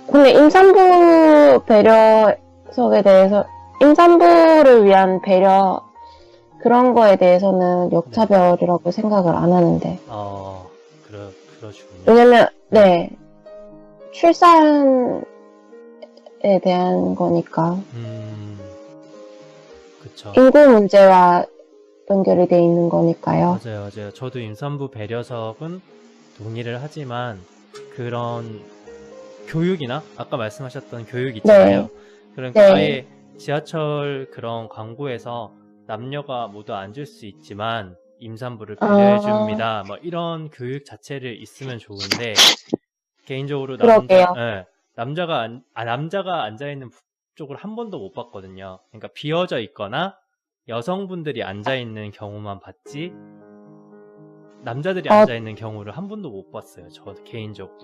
근데 임산부 배려석에 대해서, 임산부를 위한 배려, 그런 거에 대해서는 역차별이라고 생각을 안 하는데. 그러시군요. 왜냐면, 네. 출산에 대한 거니까. 그쵸. 인구 문제와 연결이 돼 있는 거니까요. 맞아요. 저도 임산부 배려석은 동의를 하지만 그런 교육이나 아까 말씀하셨던 교육 있잖아요. 그러니까 네. 아예 지하철 그런 광고에서 남녀가 모두 앉을 수 있지만 임산부를 배려해 줍니다. 뭐 이런 교육 자체를 있으면 좋은데 개인적으로 그러게요. 남자가 앉아 있는 쪽을 한 번도 못 봤거든요. 그러니까 비어져 있거나 여성분들이 앉아 있는 경우만 봤지 남자들이 앉아 있는 경우를 한 번도 못 봤어요. 저 개인적으로.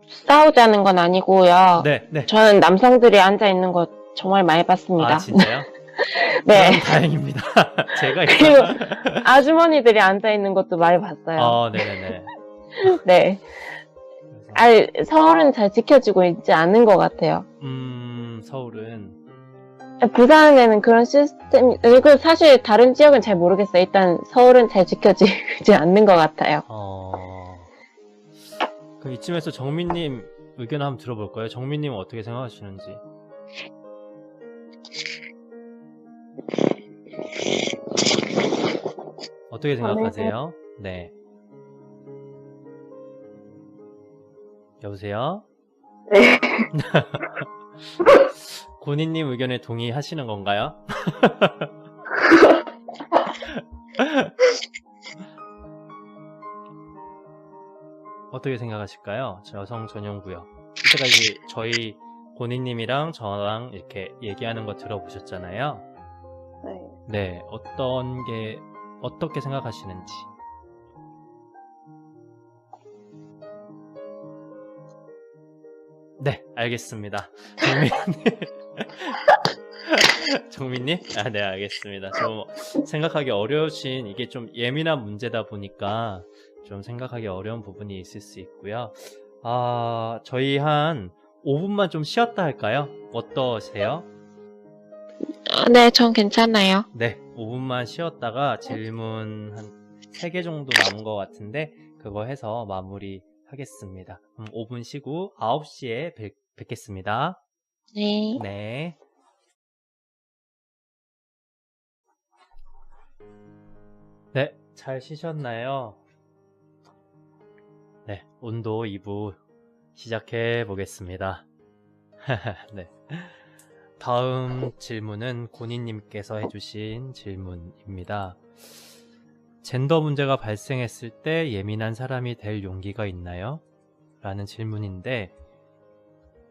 싸우자는 건 아니고요. 네. 저는 남성들이 앉아 있는 거 정말 많이 봤습니다. 아, 진짜요? 네. 그럼 다행입니다. 제가 그리고 아주머니들이 앉아 있는 것도 많이 봤어요. 네네네. 네. 서울은 잘 지켜지고 있지 않은 것 같아요. 서울은 부산에는 그런 시스템이, 그리고 사실 다른 지역은 잘 모르겠어요. 일단 서울은 잘 지켜지지 않는 것 같아요. 그럼 이쯤에서 정민님 의견 한번 들어볼까요? 정민님은 어떻게 생각하시는지. 어떻게 생각하세요? 네. 여보세요? 네. 고니님 의견에 동의하시는 건가요? 어떻게 생각하실까요? 여성 전용 구역. 이때까지 저희 고니님이랑 저랑 이렇게 얘기하는 거 들어보셨잖아요. 네, 어떻게 생각하시는지. 네, 알겠습니다. 정민님? 네, 알겠습니다. 좀 생각하기 어려우신, 이게 좀 예민한 문제다 보니까 좀 생각하기 어려운 부분이 있을 수 있고요. 저희 한 5분만 좀 쉬었다 할까요? 어떠세요? 네, 전 괜찮아요. 네, 5분만 쉬었다가 질문 한 3개 정도 남은 것 같은데 그거 해서 마무리 하겠습니다. 5분 쉬고 9시에 뵙겠습니다. 네. 네. 네, 잘 쉬셨나요? 네, 온도 2부 시작해 보겠습니다. 네. 다음 질문은 고니님께서 해주신 질문입니다. 젠더 문제가 발생했을 때 예민한 사람이 될 용기가 있나요? 라는 질문인데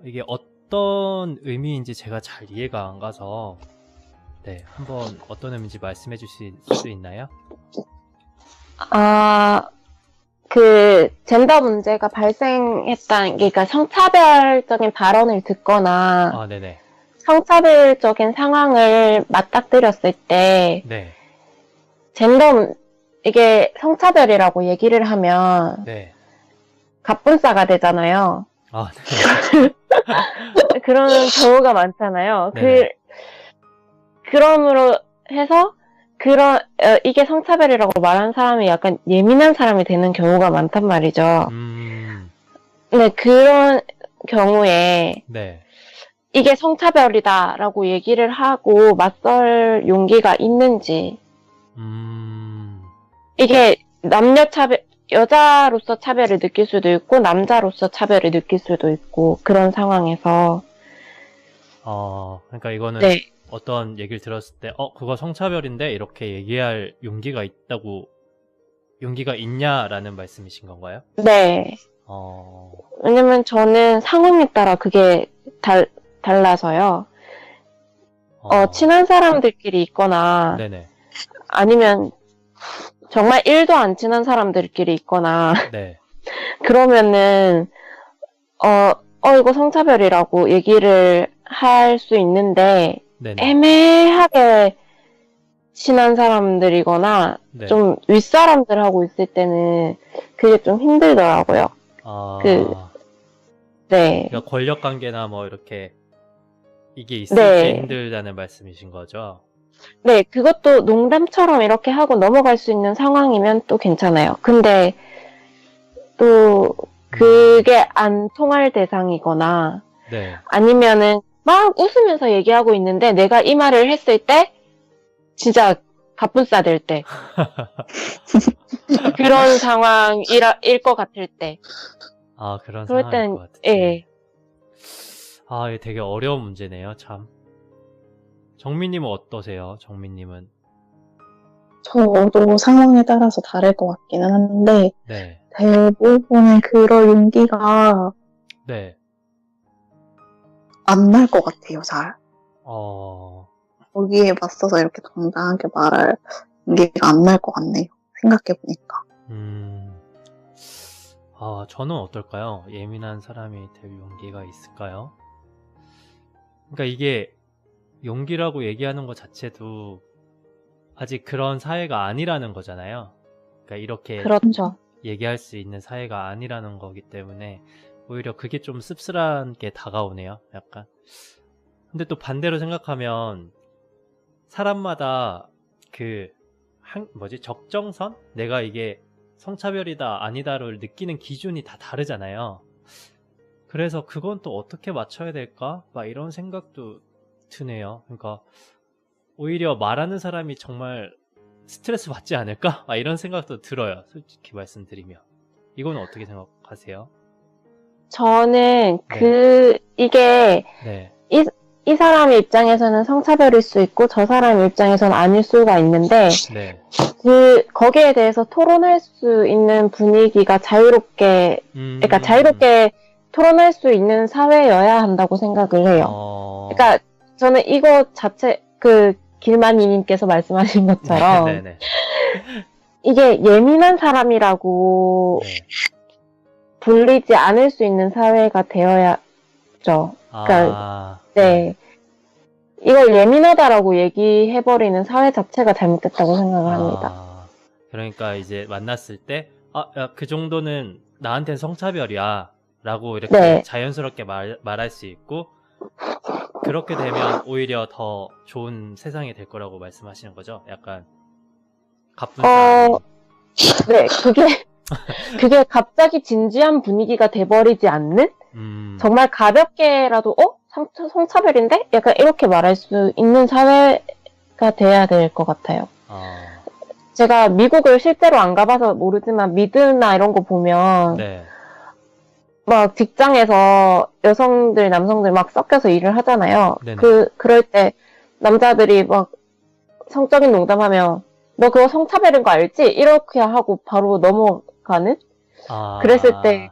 이게 어떤 의미인지 제가 잘 이해가 안 가서 네, 한번 어떤 의미인지 말씀해 주실 수 있나요? 젠더 문제가 발생했다는 게, 그러니까 성차별적인 발언을 듣거나, 네네. 성차별적인 상황을 맞닥뜨렸을 때, 네. 이게 성차별이라고 얘기를 하면, 네. 갑분싸가 되잖아요. 네. 그런 경우가 많잖아요. 네네. 그럼으로 해서, 이게 성차별이라고 말한 사람이 약간 예민한 사람이 되는 경우가 많단 말이죠. 네, 그런 경우에, 네. 이게 성차별이다라고 얘기를 하고 맞설 용기가 있는지, 이게 여자로서 차별을 느낄 수도 있고, 남자로서 차별을 느낄 수도 있고, 그런 상황에서. 그러니까 이거는 네. 어떤 얘기를 들었을 때, 그거 성차별인데 이렇게 얘기할 용기가 있냐라는 말씀이신 건가요? 네. 왜냐면 저는 상황에 따라 그게 달라서요. 친한 사람들끼리 있거나, 네네. 아니면 정말 1도 안 친한 사람들끼리 있거나, 네. 그러면은, 이거 성차별이라고 얘기를 할 수 있는데, 네네. 애매하게 친한 사람들이거나, 네. 좀 윗사람들하고 있을 때는 그게 좀 힘들더라고요. 네. 그러니까 권력 관계나 뭐 이렇게 이게 있을지 네. 힘들다는 말씀이신 거죠? 네, 그것도 농담처럼 이렇게 하고 넘어갈 수 있는 상황이면 또 괜찮아요. 근데 또 그게 안 통할 대상이거나 네. 아니면은 막 웃으면서 얘기하고 있는데 내가 이 말을 했을 때 진짜 갑분싸 될 때. 그런 상황일 것 같을 때. 아, 그런 그럴 상황일 땐, 것 같으세요. 예. 아, 이게 되게 어려운 문제네요, 참. 정민님은 어떠세요? 정민님은? 저도 상황에 따라서 다를 것 같기는 한데, 네. 대부분의 그럴 용기가 네. 안 날 것 같아요, 잘. 거기에 거기에 맞서서 이렇게 당당하게 말할 용기가 안 날 것 같네요. 생각해보니까. 저는 어떨까요? 예민한 사람이 될 용기가 있을까요? 그러니까 이게 용기라고 얘기하는 것 자체도 아직 그런 사회가 아니라는 거잖아요. 그러니까 이렇게 그렇죠. 얘기할 수 있는 사회가 아니라는 거기 때문에 오히려 그게 좀 씁쓸하게 다가오네요. 약간. 근데 또 반대로 생각하면 사람마다 적정선? 내가 이게 성차별이다 아니다를 느끼는 기준이 다 다르잖아요. 그래서 그건 또 어떻게 맞춰야 될까? 막 이런 생각도 드네요. 그러니까 오히려 말하는 사람이 정말 스트레스 받지 않을까? 막 이런 생각도 들어요. 솔직히 말씀드리면. 이건 어떻게 생각하세요? 저는 네. 이게 네. 이 사람의 입장에서는 성차별일 수 있고 저 사람의 입장에서는 아닐 수가 있는데 네. 거기에 대해서 토론할 수 있는 분위기가 자유롭게 그러니까 자유롭게 토론할 수 있는 사회여야 한다고 생각을 해요. 그러니까 저는 이거 자체 길만이님께서 말씀하신 것처럼 네네. 이게 예민한 사람이라고 네. 불리지 않을 수 있는 사회가 되어야죠. 그러니까 네. 이걸 예민하다라고 얘기해버리는 사회 자체가 잘못됐다고 생각을 합니다. 그러니까 이제 만났을 때, 야, 그 정도는 나한테는 성차별이야. 라고 이렇게 네. 자연스럽게 말할 수 있고, 그렇게 되면 오히려 더 좋은 세상이 될 거라고 말씀하시는 거죠? 약간, 가뿐싸. 네, 그게 갑자기 진지한 분위기가 돼버리지 않는? 정말 가볍게라도, 성차별인데? 약간 이렇게 말할 수 있는 사회가 돼야 될 것 같아요. 제가 미국을 실제로 안 가봐서 모르지만 미드나 이런 거 보면 네. 막 직장에서 여성들, 남성들 막 섞여서 일을 하잖아요. 네네. 그럴 때 남자들이 막 성적인 농담하면 너 그거 성차별인 거 알지? 이렇게 하고 바로 넘어가는? 그랬을 때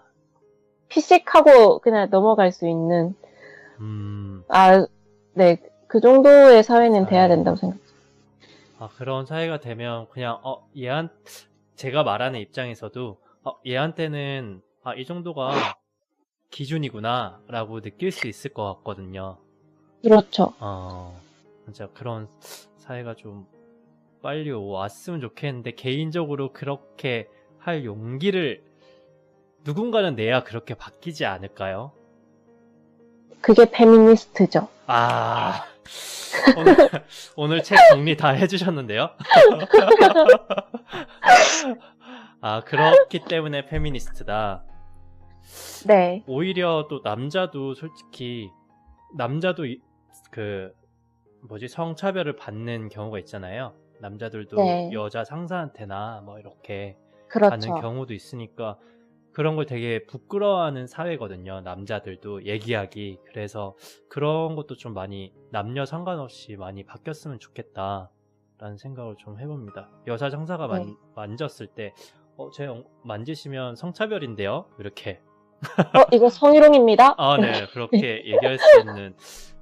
피식하고 그냥 넘어갈 수 있는 네, 그 정도의 사회는 돼야 된다고 생각해요. 그런 사회가 되면 그냥 제가 말하는 입장에서도 얘한테는 이 정도가 기준이구나 라고 느낄 수 있을 것 같거든요. 그렇죠. 진짜 그런 사회가 좀 빨리 왔으면 좋겠는데 개인적으로 그렇게 할 용기를 누군가는 내야 그렇게 바뀌지 않을까요? 그게 페미니스트죠. 오늘 책 정리 다 해주셨는데요? 그렇기 때문에 페미니스트다. 네. 오히려 또 남자도 솔직히 성차별을 받는 경우가 있잖아요. 남자들도 네. 여자 상사한테나 뭐 이렇게 그렇죠. 받는 경우도 있으니까 그런 걸 되게 부끄러워하는 사회거든요. 남자들도 얘기하기. 그래서 그런 것도 좀 많이 남녀 상관없이 많이 바뀌었으면 좋겠다라는 생각을 좀 해봅니다. 여자 상사가 만졌을 때 제 만지시면 성차별인데요? 이렇게. 이거 성희롱입니다. 네. 그렇게 얘기할 수 있는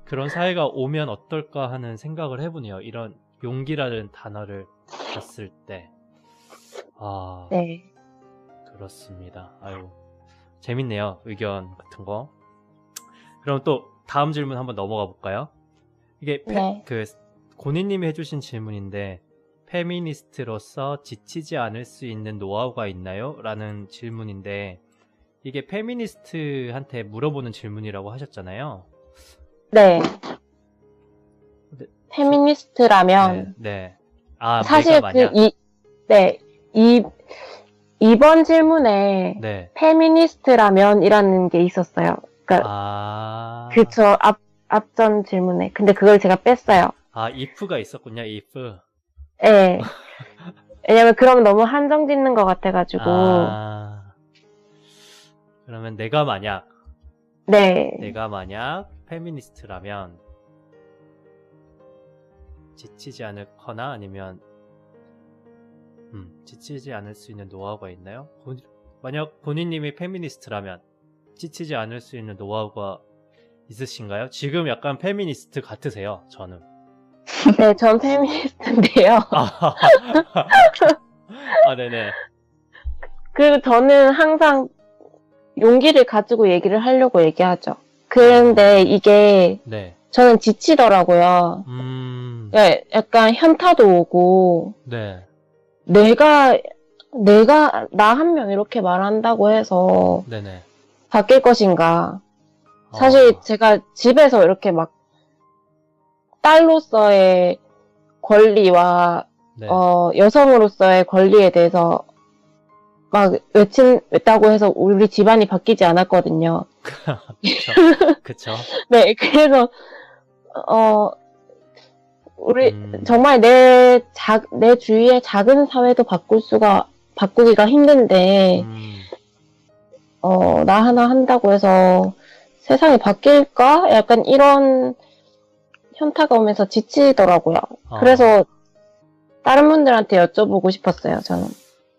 그런 사회가 오면 어떨까 하는 생각을 해보네요. 이런 용기라는 단어를 봤을 때. 네. 그렇습니다. 재밌네요. 의견 같은 거. 그럼 또 다음 질문 한번 넘어가 볼까요? 이게 고니님이 해주신 질문인데 페미니스트로서 지치지 않을 수 있는 노하우가 있나요? 라는 질문인데 이게 페미니스트한테 물어보는 질문이라고 하셨잖아요. 네. 페미니스트라면 네. 아, 사실 내가 만약 네, 이번 질문에 네. 페미니스트라면이라는 게 있었어요. 그러니까 아. 그쵸 앞전 질문에. 근데 그걸 제가 뺐어요. 아, if가 있었군요. if. 예. 왜냐면 그러면 너무 한정 짓는 것 같아가지고. 아. 그러면 내가 만약 네. 페미니스트라면 지치지 않거나 아니면 지치지 않을 수 있는 노하우가 있나요? 만약 본인님이 페미니스트라면 지치지 않을 수 있는 노하우가 있으신가요? 지금 약간 페미니스트 같으세요, 저는. 네, 전 페미니스트인데요. 아, 네네. 그리고 저는 항상 용기를 가지고 얘기를 하려고 얘기하죠. 그런데 이게 네. 저는 지치더라고요. 약간 현타도 오고, 네. 내가 나 한 명 이렇게 말한다고 해서 네네. 바뀔 것인가. 사실 제가 집에서 이렇게 막 딸로서의 권리와 네. 여성으로서의 권리에 대해서 막 외친다고 해서 우리 집안이 바뀌지 않았거든요. 그쵸. 네, 그래서 우리 정말 내 주위의 작은 사회도 바꾸기가 힘든데 나 하나 한다고 해서 세상이 바뀔까? 약간 이런 현타가 오면서 지치더라고요. 그래서 다른 분들한테 여쭤보고 싶었어요, 저는.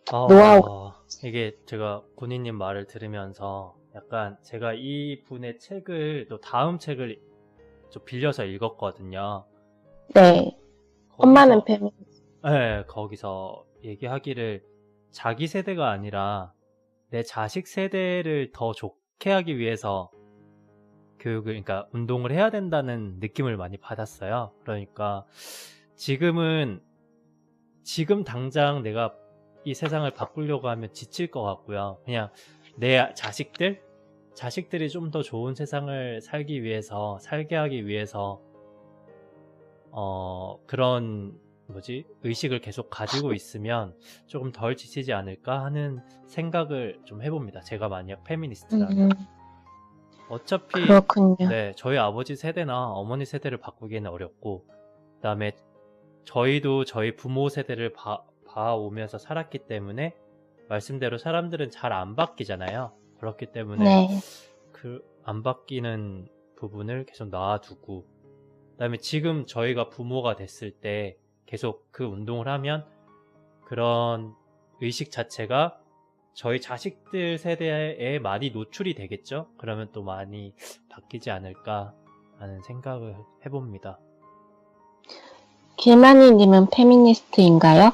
노하우. 이게 제가 군인님 말을 들으면서 약간 제가 이 분의 책을 또 다음 책을 좀 빌려서 읽었거든요. 네. 엄마는 페미니스트. 네, 거기서 얘기하기를 자기 세대가 아니라 내 자식 세대를 더 좋게 하기 위해서 그러니까 운동을 해야 된다는 느낌을 많이 받았어요. 그러니까 지금 당장 내가 이 세상을 바꾸려고 하면 지칠 것 같고요. 그냥 내 자식들이 좀 더 좋은 세상을 살게 하기 위해서 그런 의식을 계속 가지고 있으면 조금 덜 지치지 않을까 하는 생각을 좀 해봅니다. 제가 만약 페미니스트라면. 어차피 그렇군요. 네, 저희 아버지 세대나 어머니 세대를 바꾸기에는 어렵고, 그다음에 저희도 저희 부모 세대를 봐오면서 살았기 때문에 말씀대로 사람들은 잘 안 바뀌잖아요. 그렇기 때문에 네. 안 바뀌는 부분을 계속 놔두고, 그다음에 지금 저희가 부모가 됐을 때 계속 그 운동을 하면 그런 의식 자체가 저희 자식들 세대에 많이 노출이 되겠죠? 그러면 또 많이 바뀌지 않을까 하는 생각을 해봅니다. 길마니님은 페미니스트인가요?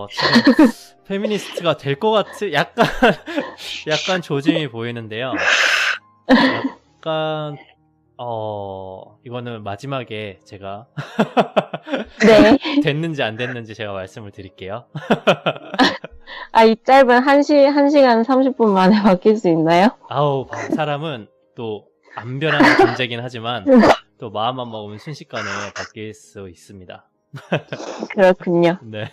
지금 페미니스트가 될 것 약간 조짐이 보이는데요. 약간, 이거는 마지막에 제가 네. 됐는지 안 됐는지 제가 말씀을 드릴게요. 이 짧은 1시간 30분 만에 바뀔 수 있나요? 사람은 또 안 변하는 존재긴 하지만 또 마음만 먹으면 순식간에 바뀔 수 있습니다. 그렇군요. 네.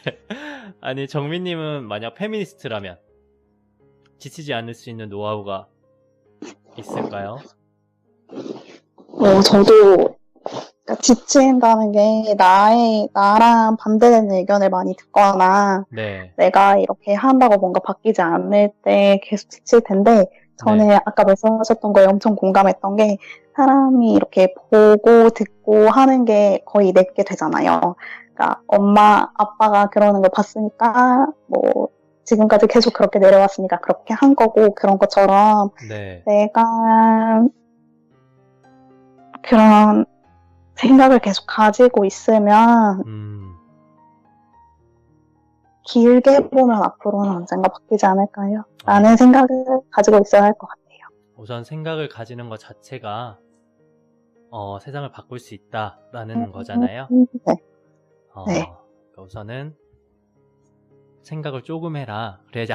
아니, 정민님은 만약 페미니스트라면 지치지 않을 수 있는 노하우가 있을까요? 저도 지친다는 게 나랑 반대되는 의견을 많이 듣거나 네. 내가 이렇게 한다고 뭔가 바뀌지 않을 때 계속 지칠 텐데 저는 네. 아까 말씀하셨던 거에 엄청 공감했던 게 사람이 이렇게 보고 듣고 하는 게 거의 내게 되잖아요. 그러니까 엄마, 아빠가 그러는 걸 봤으니까 뭐 지금까지 계속 그렇게 내려왔으니까 그렇게 한 거고 그런 것처럼 네. 내가 그런 생각을 계속 가지고 있으면 길게 보면 앞으로는 언젠가 바뀌지 않을까요? 라는 생각을 가지고 있어야 할 것 같아요. 우선 생각을 가지는 것 자체가 세상을 바꿀 수 있다라는 거잖아요. 네. 네. 우선은 생각을 조금 해라. 그래야지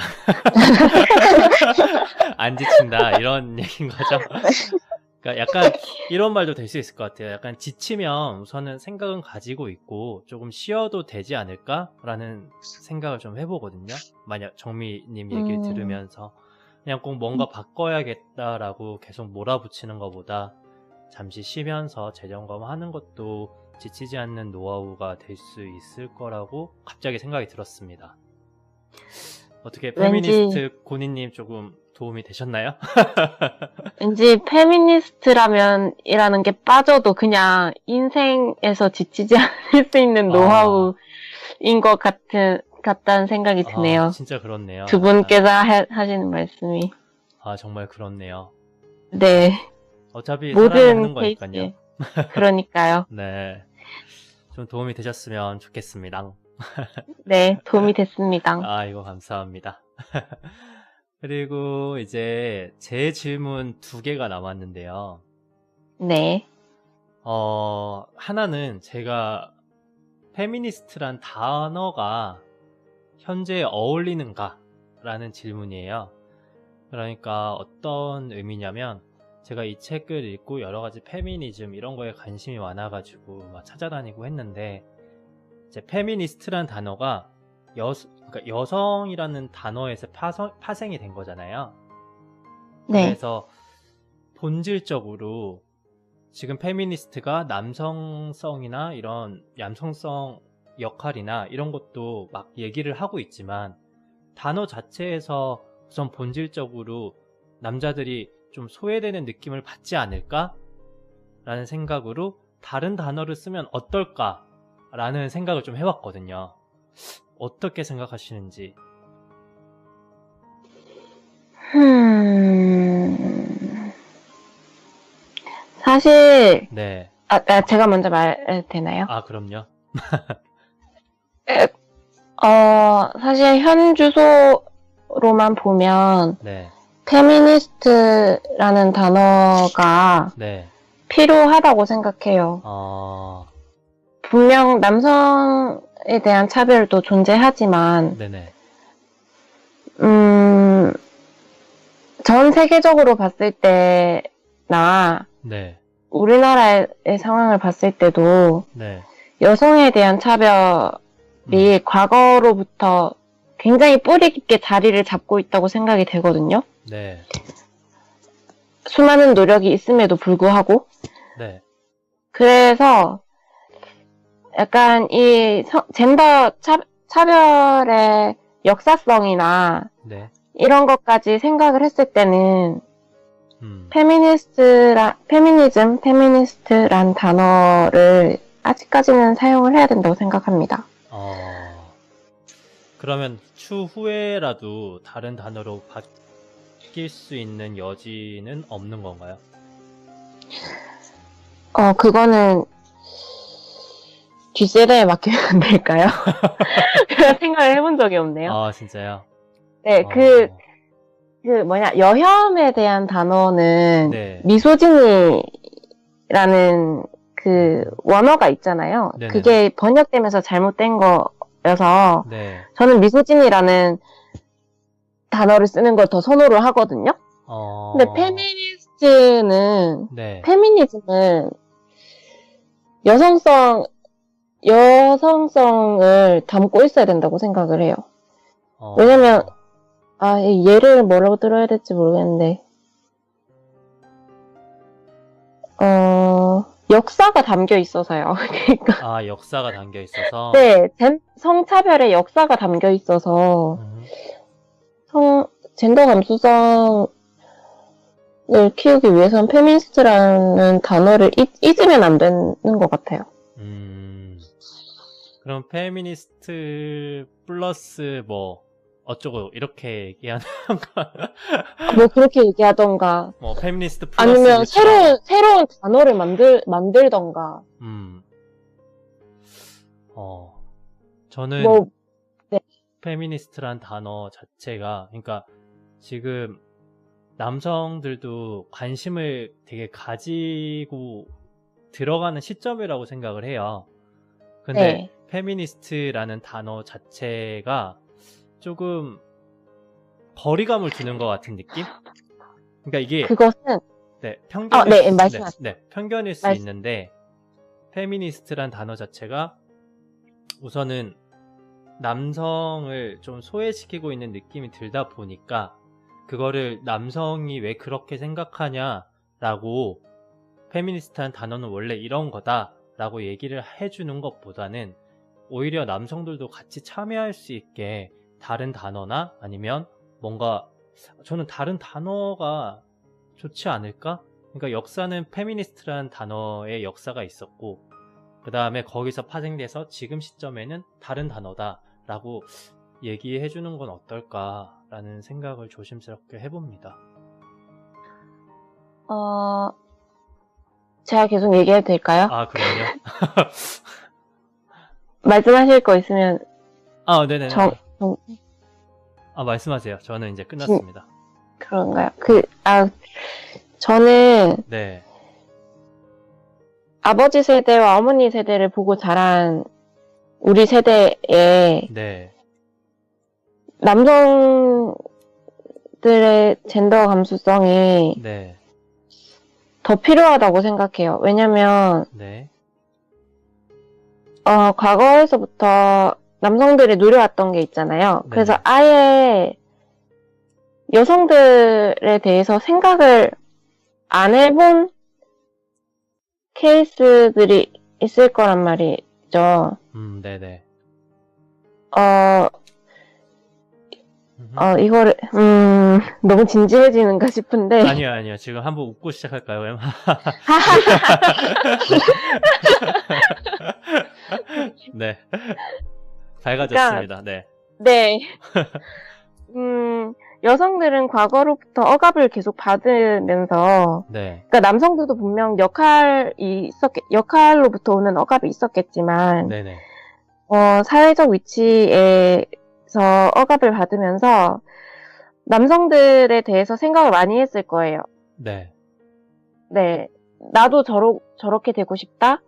안 지친다. 이런 얘기인 거죠. 그러니까 약간 이런 말도 될 수 있을 것 같아요. 약간 지치면 우선은 생각은 가지고 있고 조금 쉬어도 되지 않을까라는 생각을 좀 해보거든요. 만약 정미님 얘기를 들으면서 그냥 꼭 뭔가 바꿔야겠다라고 계속 몰아붙이는 것보다 잠시 쉬면서 재점검하는 것도 지치지 않는 노하우가 될 수 있을 거라고 갑자기 생각이 들었습니다. 어떻게 왠지- 페미니스트 고니님 조금 도움이 되셨나요? 왠지 페미니스트라면이라는 게 빠져도 그냥 인생에서 지치지 않을 수 있는 아. 노하우인 것 같다는 생각이 드네요. 아, 진짜 그렇네요. 두 분께서 하시는 말씀이. 아, 정말 그렇네요. 네. 어차피 사람이 하는 모든 거니까요. 케이스에. 그러니까요. 네. 좀 도움이 되셨으면 좋겠습니다. 네, 도움이 됐습니다. 아, 이거 감사합니다. 그리고 이제 제 질문 2개가 남았는데요. 네. 하나는 제가 페미니스트란 단어가 현재 어울리는가라는 질문이에요. 그러니까 어떤 의미냐면 제가 이 책을 읽고 여러 가지 페미니즘 이런 거에 관심이 많아가지고 막 찾아다니고 했는데 이제 페미니스트란 단어가 그러니까 여성이라는 단어에서 파생이 된 거잖아요. 네. 그래서 본질적으로 지금 페미니스트가 남성성이나 이런 얌성성 역할이나 이런 것도 막 얘기를 하고 있지만 단어 자체에서 우선 본질적으로 남자들이 좀 소외되는 느낌을 받지 않을까? 라는 생각으로 다른 단어를 쓰면 어떨까? 라는 생각을 좀 해봤거든요. 어떻게 생각하시는지. 사실, 네. 제가 먼저 말해도 되나요? 아, 그럼요. 사실 현 주소로만 보면 네. 페미니스트라는 단어가 네. 필요하다고 생각해요. 분명 남성에 대한 차별도 존재하지만 네네. 전 세계적으로 봤을 때나 네. 우리나라의 상황을 봤을 때도 네. 여성에 대한 차별이 과거로부터 굉장히 뿌리 깊게 자리를 잡고 있다고 생각이 되거든요. 네. 수많은 노력이 있음에도 불구하고. 네. 그래서 약간 이 젠더 차별의 역사성이나 네. 이런 것까지 생각을 했을 때는 페미니스트란 단어를 아직까지는 사용을 해야 된다고 생각합니다. 그러면 추후에라도 다른 단어로 바뀔 수 있는 여지는 없는 건가요? 그거는 뒷세대에 맡기면 안 될까요? 그런 생각을 해본 적이 없네요. 아, 진짜요? 네, 여혐에 대한 단어는 네. 미소진이라는 원어가 있잖아요. 네네네. 그게 번역되면서 잘못된 거여서 네. 저는 미소진이라는 단어를 쓰는 걸 더 선호를 하거든요. 근데 네. 페미니즘은 여성성을 담고 있어야 된다고 생각을 해요. 왜냐면 예를 뭐라고 들어야 될지 모르겠는데, 역사가 담겨 있어서요. 그러니까. 역사가 담겨 있어서. 네, 성차별의 역사가 담겨 있어서, 젠더 감수성을 키우기 위해서는 페미니스트라는 단어를 잊으면 안 되는 것 같아요. 그럼 페미니스트 플러스 어쩌고 이렇게 얘기하는 거? 뭐 그렇게 얘기하던가. 페미니스트 플러스 아니면 유치원. 새로운 단어를 만들던가. 저는 네. 페미니스트란 단어 자체가, 그러니까 지금 남성들도 관심을 되게 가지고 들어가는 시점이라고 생각을 해요. 근데 네. 페미니스트라는 단어 자체가 조금 거리감을 주는 것 같은 느낌? 그러니까 이게 그것은 네, 편견일 네, 말씀하세요. 네, 편견일 수 말씀- 있는데 페미니스트란 단어 자체가 우선은 남성을 좀 소외시키고 있는 느낌이 들다 보니까 그거를 남성이 왜 그렇게 생각하냐라고 페미니스트란 단어는 원래 이런 거다라고 얘기를 해주는 것보다는 오히려 남성들도 같이 참여할 수 있게 다른 단어나 아니면 뭔가 저는 다른 단어가 좋지 않을까? 그러니까 역사는 페미니스트란 단어의 역사가 있었고 그 다음에 거기서 파생돼서 지금 시점에는 다른 단어다라고 얘기해주는 건 어떨까라는 생각을 조심스럽게 해봅니다. 제가 계속 얘기해도 될까요? 아, 그럼요? 말씀하실 거 있으면 아, 네네. 정- 아, 말씀하세요. 저는 이제 끝났습니다. 그런가요? 저는 네, 아버지 세대와 어머니 세대를 보고 자란 우리 세대에 네, 남성들의 젠더 감수성이 네, 더 필요하다고 생각해요. 왜냐면, 네, 과거에서부터 남성들이 누려왔던 게 있잖아요. 네. 그래서 아예 여성들에 대해서 생각을 안 해본 케이스들이 있을 거란 말이죠. 네네. 이거를, 너무 진지해지는가 싶은데. 아니요. 지금 한번 웃고 시작할까요? 그럼? 네. 밝아졌습니다. 네. 네. 여성들은 과거로부터 억압을 계속 받으면서, 네. 그러니까 남성들도 분명 역할로부터 오는 억압이 있었겠지만, 네네. 사회적 위치에서 억압을 받으면서 남성들에 대해서 생각을 많이 했을 거예요. 네. 네. 나도 저렇게 되고 싶다?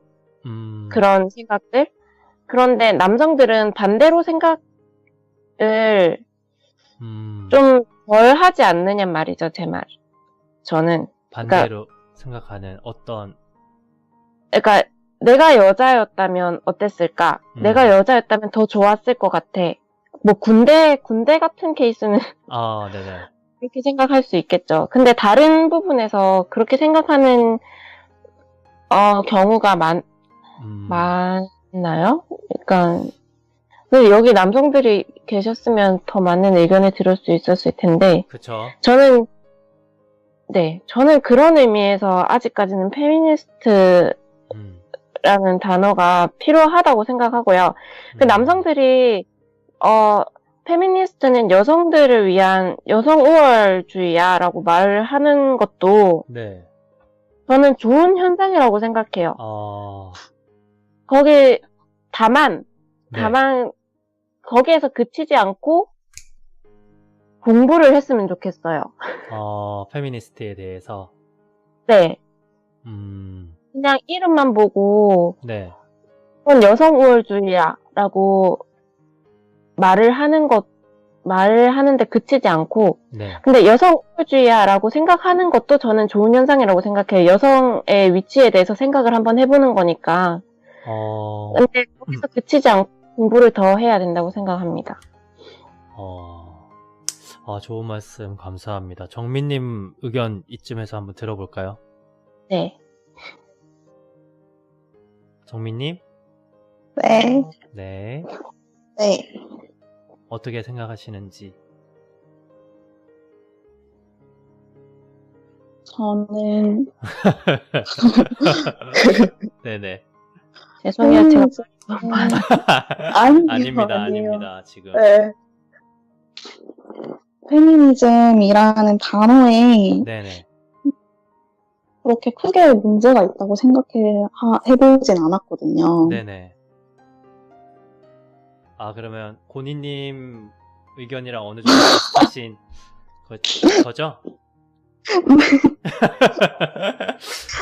그런 생각들? 그런데 남성들은 반대로 생각을 좀 덜 하지 않느냐 말이죠, 제 말. 저는. 반대로 생각하는 어떤, 그러니까 내가 여자였다면 어땠을까? 내가 여자였다면 더 좋았을 것 같아. 뭐 군대 같은 케이스는 아, 네네. 그렇게 생각할 수 있겠죠. 근데 다른 부분에서 그렇게 생각하는 경우가 많나요? 그러니까 근데 여기 남성들이 계셨으면 더 많은 의견을 들을 수 있었을 텐데 그쵸. 저는 그런 의미에서 아직까지는 페미니스트라는 단어가 필요하다고 생각하고요. 그 남성들이 페미니스트는 여성들을 위한 여성 우월주의야라고 말을 하는 것도 네. 저는 좋은 현상이라고 생각해요. 다만 거기에서 그치지 않고 공부를 했으면 좋겠어요. 페미니스트에 대해서. 네. 그냥 이름만 보고 네. 그건 여성 우월주의야라고 말을 하는데 그치지 않고 네. 근데 여성 우월주의야라고 생각하는 것도 저는 좋은 현상이라고 생각해요. 여성의 위치에 대해서 생각을 한번 해보는 거니까. 근데 거기서 그치지 않고 공부를 더 해야 된다고 생각합니다. 좋은 말씀 감사합니다. 정민님 의견 이쯤에서 한번 들어볼까요? 네. 정민님? 네. 네. 네. 어떻게 생각하시는지. 저는 네네. 죄송해요. 제가 아닙니다. 지금. 네. 페미니즘이라는 단어에 네네. 그렇게 크게 문제가 있다고 해보진 않았거든요. 네네. 그러면 고니님 의견이랑 어느 정도 비슷하신 거죠?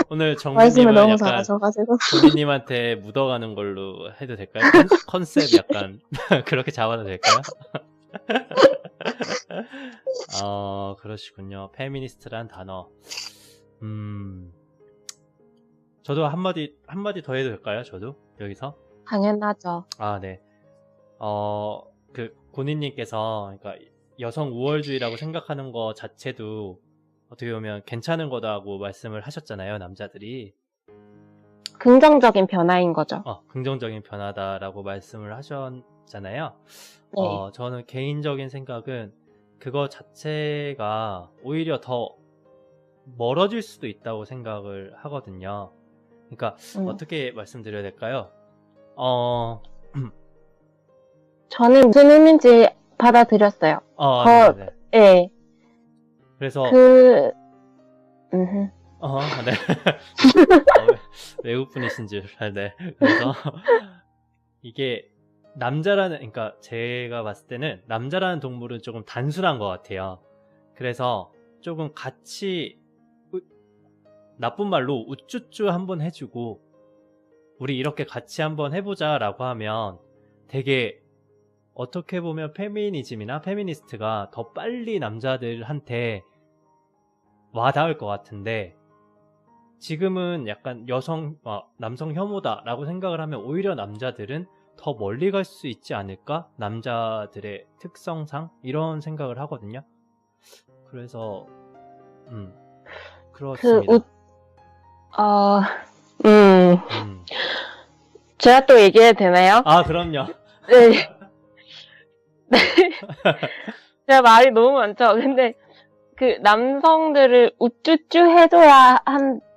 오늘 말씀을 정민님은 너무 약간 잘하셔가지고. 고니님한테 묻어가는 걸로 해도 될까요? 컨셉 약간 그렇게 잡아도 될까요? 그러시군요. 페미니스트란 단어. 음, 저도 한마디 더 해도 될까요? 저도 여기서? 당연하죠. 아, 네. 고니님께서, 그러니까 여성 우월주의라고 생각하는 거 자체도 어떻게 보면 괜찮은 거다고 말씀을 하셨잖아요, 남자들이. 긍정적인 변화인 거죠. 긍정적인 변화다라고 말씀을 하셨잖아요. 네. 저는 개인적인 생각은 그거 자체가 오히려 더 멀어질 수도 있다고 생각을 하거든요. 그러니까 어떻게 말씀드려야 될까요? 저는 무슨 의미인지 받아들였어요. 네. 예. 그래서 음흠. 네. 외국 분이신 줄. 네. 그래서 이게 그러니까 제가 봤을 때는 남자라는 동물은 조금 단순한 것 같아요. 그래서 조금 같이 나쁜 말로 우쭈쭈 한번 해주고 우리 이렇게 같이 한번 해보자라고 하면 되게 어떻게 보면 페미니즘이나 페미니스트가 더 빨리 남자들한테 와닿을 것 같은데 지금은 약간 남성 혐오다라고 생각을 하면 오히려 남자들은 더 멀리 갈 수 있지 않을까? 남자들의 특성상 이런 생각을 하거든요. 그래서 그렇습니다. 제가 또 얘기해도 되나요? 아, 그럼요. 네. 네. 제가 말이 너무 많죠. 근데 남성들을 우쭈쭈 해줘야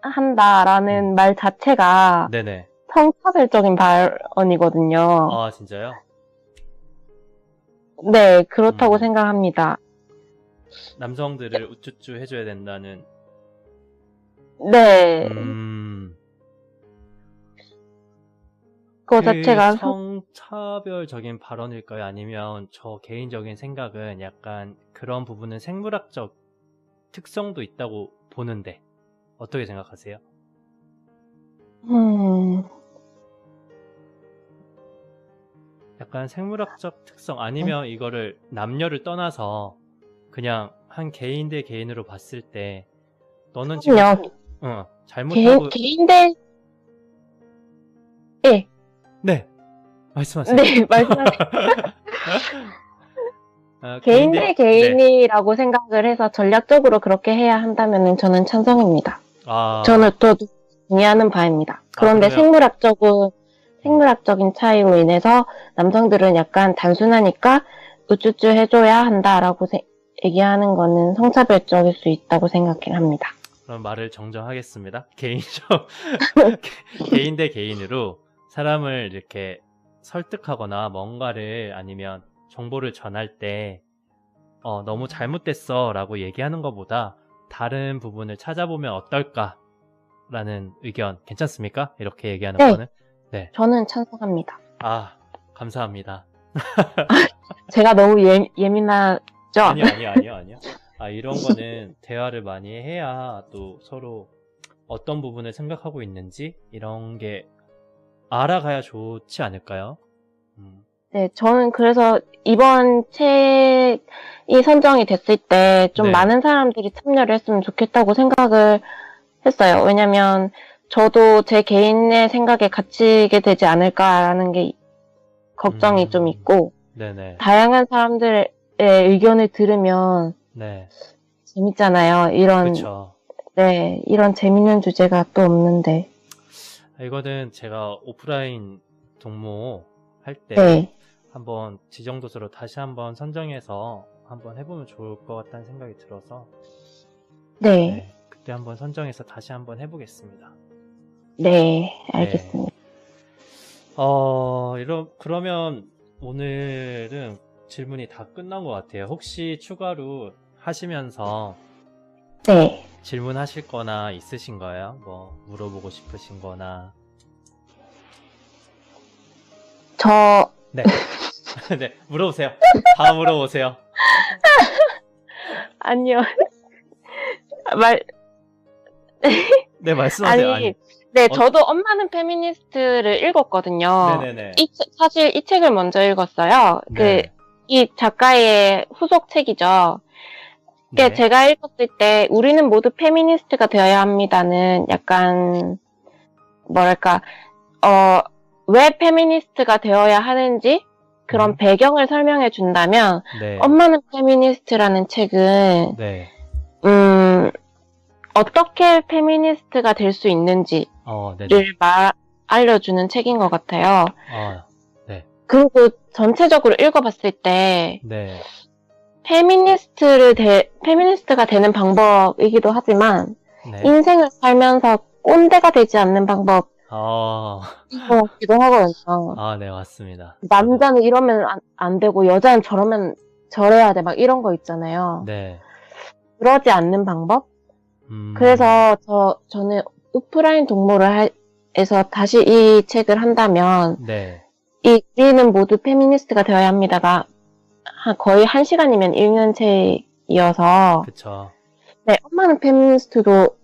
한다라는 말 자체가 네네. 성차별적인 발언이거든요. 아, 진짜요? 네, 그렇다고 생각합니다. 남성들을 우쭈쭈 해줘야 된다는. 네. 그거 자체가 성차별적인 발언일까요? 아니면 저 개인적인 생각은 약간 그런 부분은 생물학적 특성도 있다고 보는데 어떻게 생각하세요? 약간 생물학적 특성 아니면 이거를 남녀를 떠나서 그냥 한 개인 대 개인으로 봤을 때 너는 지금 잘못하고 개인 대 예. 네. 말씀하세요. 네, 말씀하세요. 개인 대 개인이라고 생각을 해서 전략적으로 그렇게 해야 한다면 저는 찬성입니다. 저는 또 동의하는 바입니다. 그런데 생물학적인 차이로 인해서 남성들은 약간 단순하니까 우쭈쭈 해줘야 한다라고 얘기하는 거는 성차별적일 수 있다고 생각을 합니다. 그럼 말을 정정하겠습니다. 개인 대 개인으로 사람을 이렇게 설득하거나 뭔가를 아니면 정보를 전할 때 너무 잘못됐어 라고 얘기하는 것보다 다른 부분을 찾아보면 어떨까라는 의견 괜찮습니까? 이렇게 얘기하는 거는? 네. 저는 찬성합니다. 아, 감사합니다. 제가 너무 예민하죠? 아니요. 이런 거는 대화를 많이 해야 또 서로 어떤 부분을 생각하고 있는지 이런 게 알아가야 좋지 않을까요? 네, 저는 그래서 이번 책이 선정이 됐을 때 좀 많은 사람들이 참여를 했으면 좋겠다고 생각을 했어요. 왜냐면 저도 제 개인의 생각에 갇히게 되지 않을까라는 게 걱정이 좀 있고 네네. 다양한 사람들의 의견을 들으면 재밌잖아요. 그쵸. 네, 이런 재밌는 주제가 또 없는데. 이거는 제가 오프라인 동모 할 때 한번 지정도서로 다시 한번 선정해서 한번 해보면 좋을 것 같다는 생각이 들어서 그때 한번 선정해서 다시 한번 해보겠습니다. 네, 알겠습니다. 그러면 오늘은 질문이 다 끝난 것 같아요. 혹시 추가로 하시면서 질문하실 거나 있으신가요? 뭐 물어보고 싶으신 거나. 네. 네, 물어보세요. 다 물어보세요. 아니요. 네, 말씀하세요. 네, 저도 엄마는 페미니스트를 읽었거든요. 네네네. 사실 이 책을 먼저 읽었어요. 이 작가의 후속 책이죠. 이게 네. 제가 읽었을 때 우리는 모두 페미니스트가 되어야 합니다는 약간 뭐랄까 왜 페미니스트가 되어야 하는지 그런 배경을 설명해 준다면 네. 엄마는 페미니스트라는 책은 네. 어떻게 페미니스트가 될 수 있는지를 네네. 알려주는 책인 것 같아요. 네. 그리고 전체적으로 읽어봤을 때 네. 페미니스트가 되는 방법이기도 하지만 네. 인생을 살면서 꼰대가 되지 않는 방법인 것 같기도 하거든요. 네, 맞습니다. 남자는 이러면 안 되고 여자는 저래야 돼 막 이런 거 있잖아요. 네. 그러지 않는 방법? 그래서 저는 오프라인 동물에서 다시 이 책을 한다면 네. 우리는 모두 페미니스트가 되어야 합니다가 거의 1시간이면 읽는 책이어서 그쵸. 네, 엄마는 페미니스트도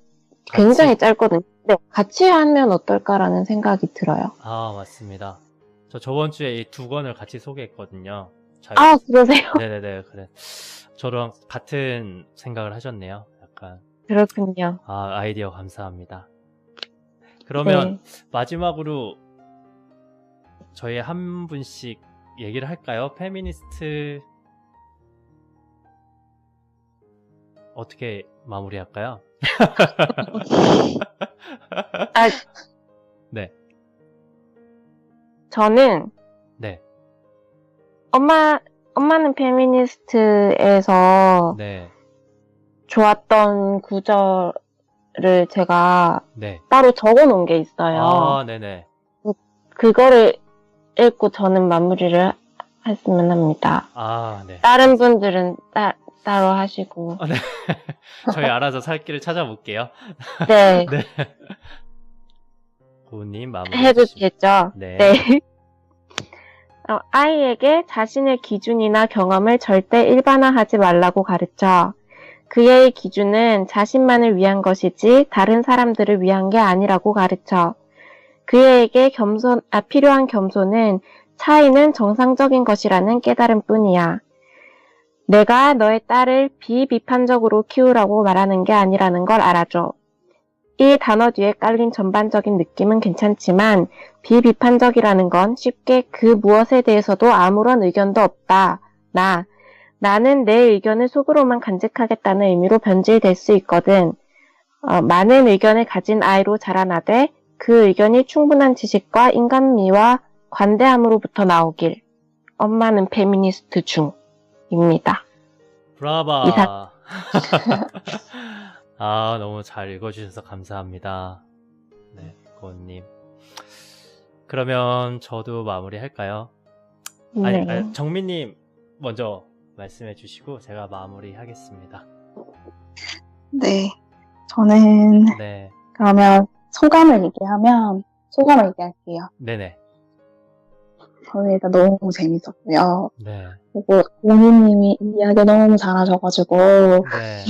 굉장히 짧거든요. 네, 같이 하면 어떨까라는 생각이 들어요. 맞습니다. 저 저번 주에 이 두 권을 같이 소개했거든요. 그러세요? 네네네. 그래. 저랑 같은 생각을 하셨네요. 약간. 그렇군요. 아이디어 감사합니다. 그러면 마지막으로 저희 한 분씩 얘기를 할까요? 페미니스트 어떻게 마무리할까요? 네. 저는 네. 엄마는 페미니스트에서 네. 좋았던 구절을 제가 네. 따로 적어 놓은 게 있어요. 네네. 그거를 읽고 저는 마무리를 했으면 합니다. 네. 다른 분들은 따로 하시고. 네. 저희 알아서 살 길을 찾아볼게요. 네. 네. 고은님 마무리 해도 되죠? 네. 아이에게 자신의 기준이나 경험을 절대 일반화하지 말라고 가르쳐. 그의 기준은 자신만을 위한 것이지 다른 사람들을 위한 게 아니라고 가르쳐. 그에게 필요한 겸손은 차이는 정상적인 것이라는 깨달음 뿐이야. 내가 너의 딸을 비비판적으로 키우라고 말하는 게 아니라는 걸 알아줘. 이 단어 뒤에 깔린 전반적인 느낌은 괜찮지만 비비판적이라는 건 쉽게 그 무엇에 대해서도 아무런 의견도 없다. 나는 내 의견을 속으로만 간직하겠다는 의미로 변질될 수 있거든. 많은 의견을 가진 아이로 자라나되 그 의견이 충분한 지식과 인간미와 관대함으로부터 나오길. 엄마는 페미니스트 중입니다. 브라바. 너무 잘 읽어주셔서 감사합니다. 네, 고은님. 그러면 저도 마무리할까요? 네. 정민님 먼저 말씀해 주시고 제가 마무리하겠습니다. 네. 저는 네. 그러면 소감을 얘기할게요. 네네. 저는 일단 너무 재밌었고요. 네. 그리고 본인님이 이야기 너무 잘하셔가지고 네.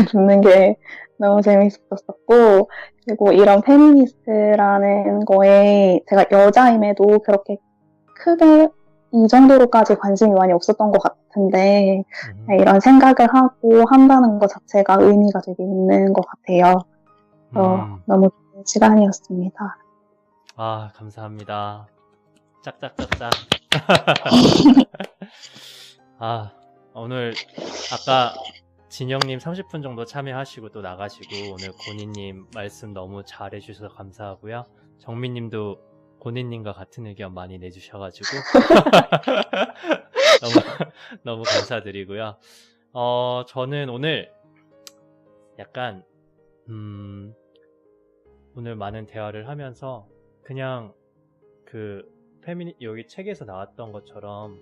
듣는 게 너무 재밌었었고, 그리고 이런 페미니스트라는 거에 제가 여자임에도 그렇게 크게 이 정도로까지 관심이 많이 없었던 것 같은데 이런 생각을 하고 한다는 것 자체가 의미가 되게 있는 것 같아요. 너무 좋은 시간이었습니다. 감사합니다. 짝짝짝짝. 오늘 아까 진영님 30분 정도 참여하시고 또 나가시고 오늘 고니님 말씀 너무 잘해주셔서 감사하고요. 정민님도 고니님과 같은 의견 많이 내주셔가지고 너무 감사드리고요. 저는 오늘 약간 오늘 많은 대화를 하면서 그냥 여기 책에서 나왔던 것처럼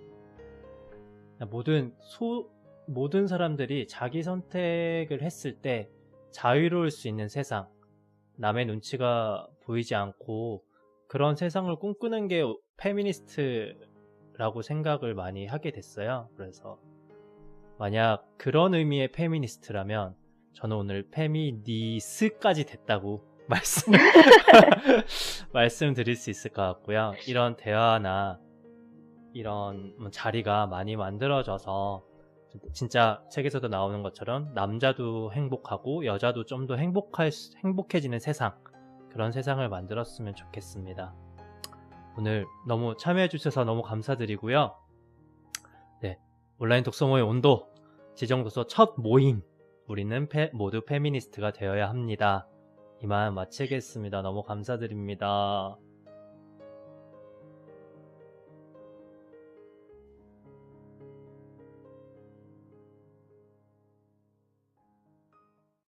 모든 사람들이 자기 선택을 했을 때 자유로울 수 있는 세상, 남의 눈치가 보이지 않고 그런 세상을 꿈꾸는 게 페미니스트라고 생각을 많이 하게 됐어요. 그래서 만약 그런 의미의 페미니스트라면 저는 오늘 페미니스까지 됐다고 말씀드릴 수 있을 것 같고요. 이런 대화나 이런 자리가 많이 만들어져서 진짜 책에서도 나오는 것처럼 남자도 행복하고 여자도 좀 더 행복해지는 세상, 그런 세상을 만들었으면 좋겠습니다. 오늘 너무 참여해주셔서 너무 감사드리고요. 네, 온라인 독서 모임 온도 지정도서 첫 모임, 우리는 모두 페미니스트가 되어야 합니다. 이만 마치겠습니다. 너무 감사드립니다.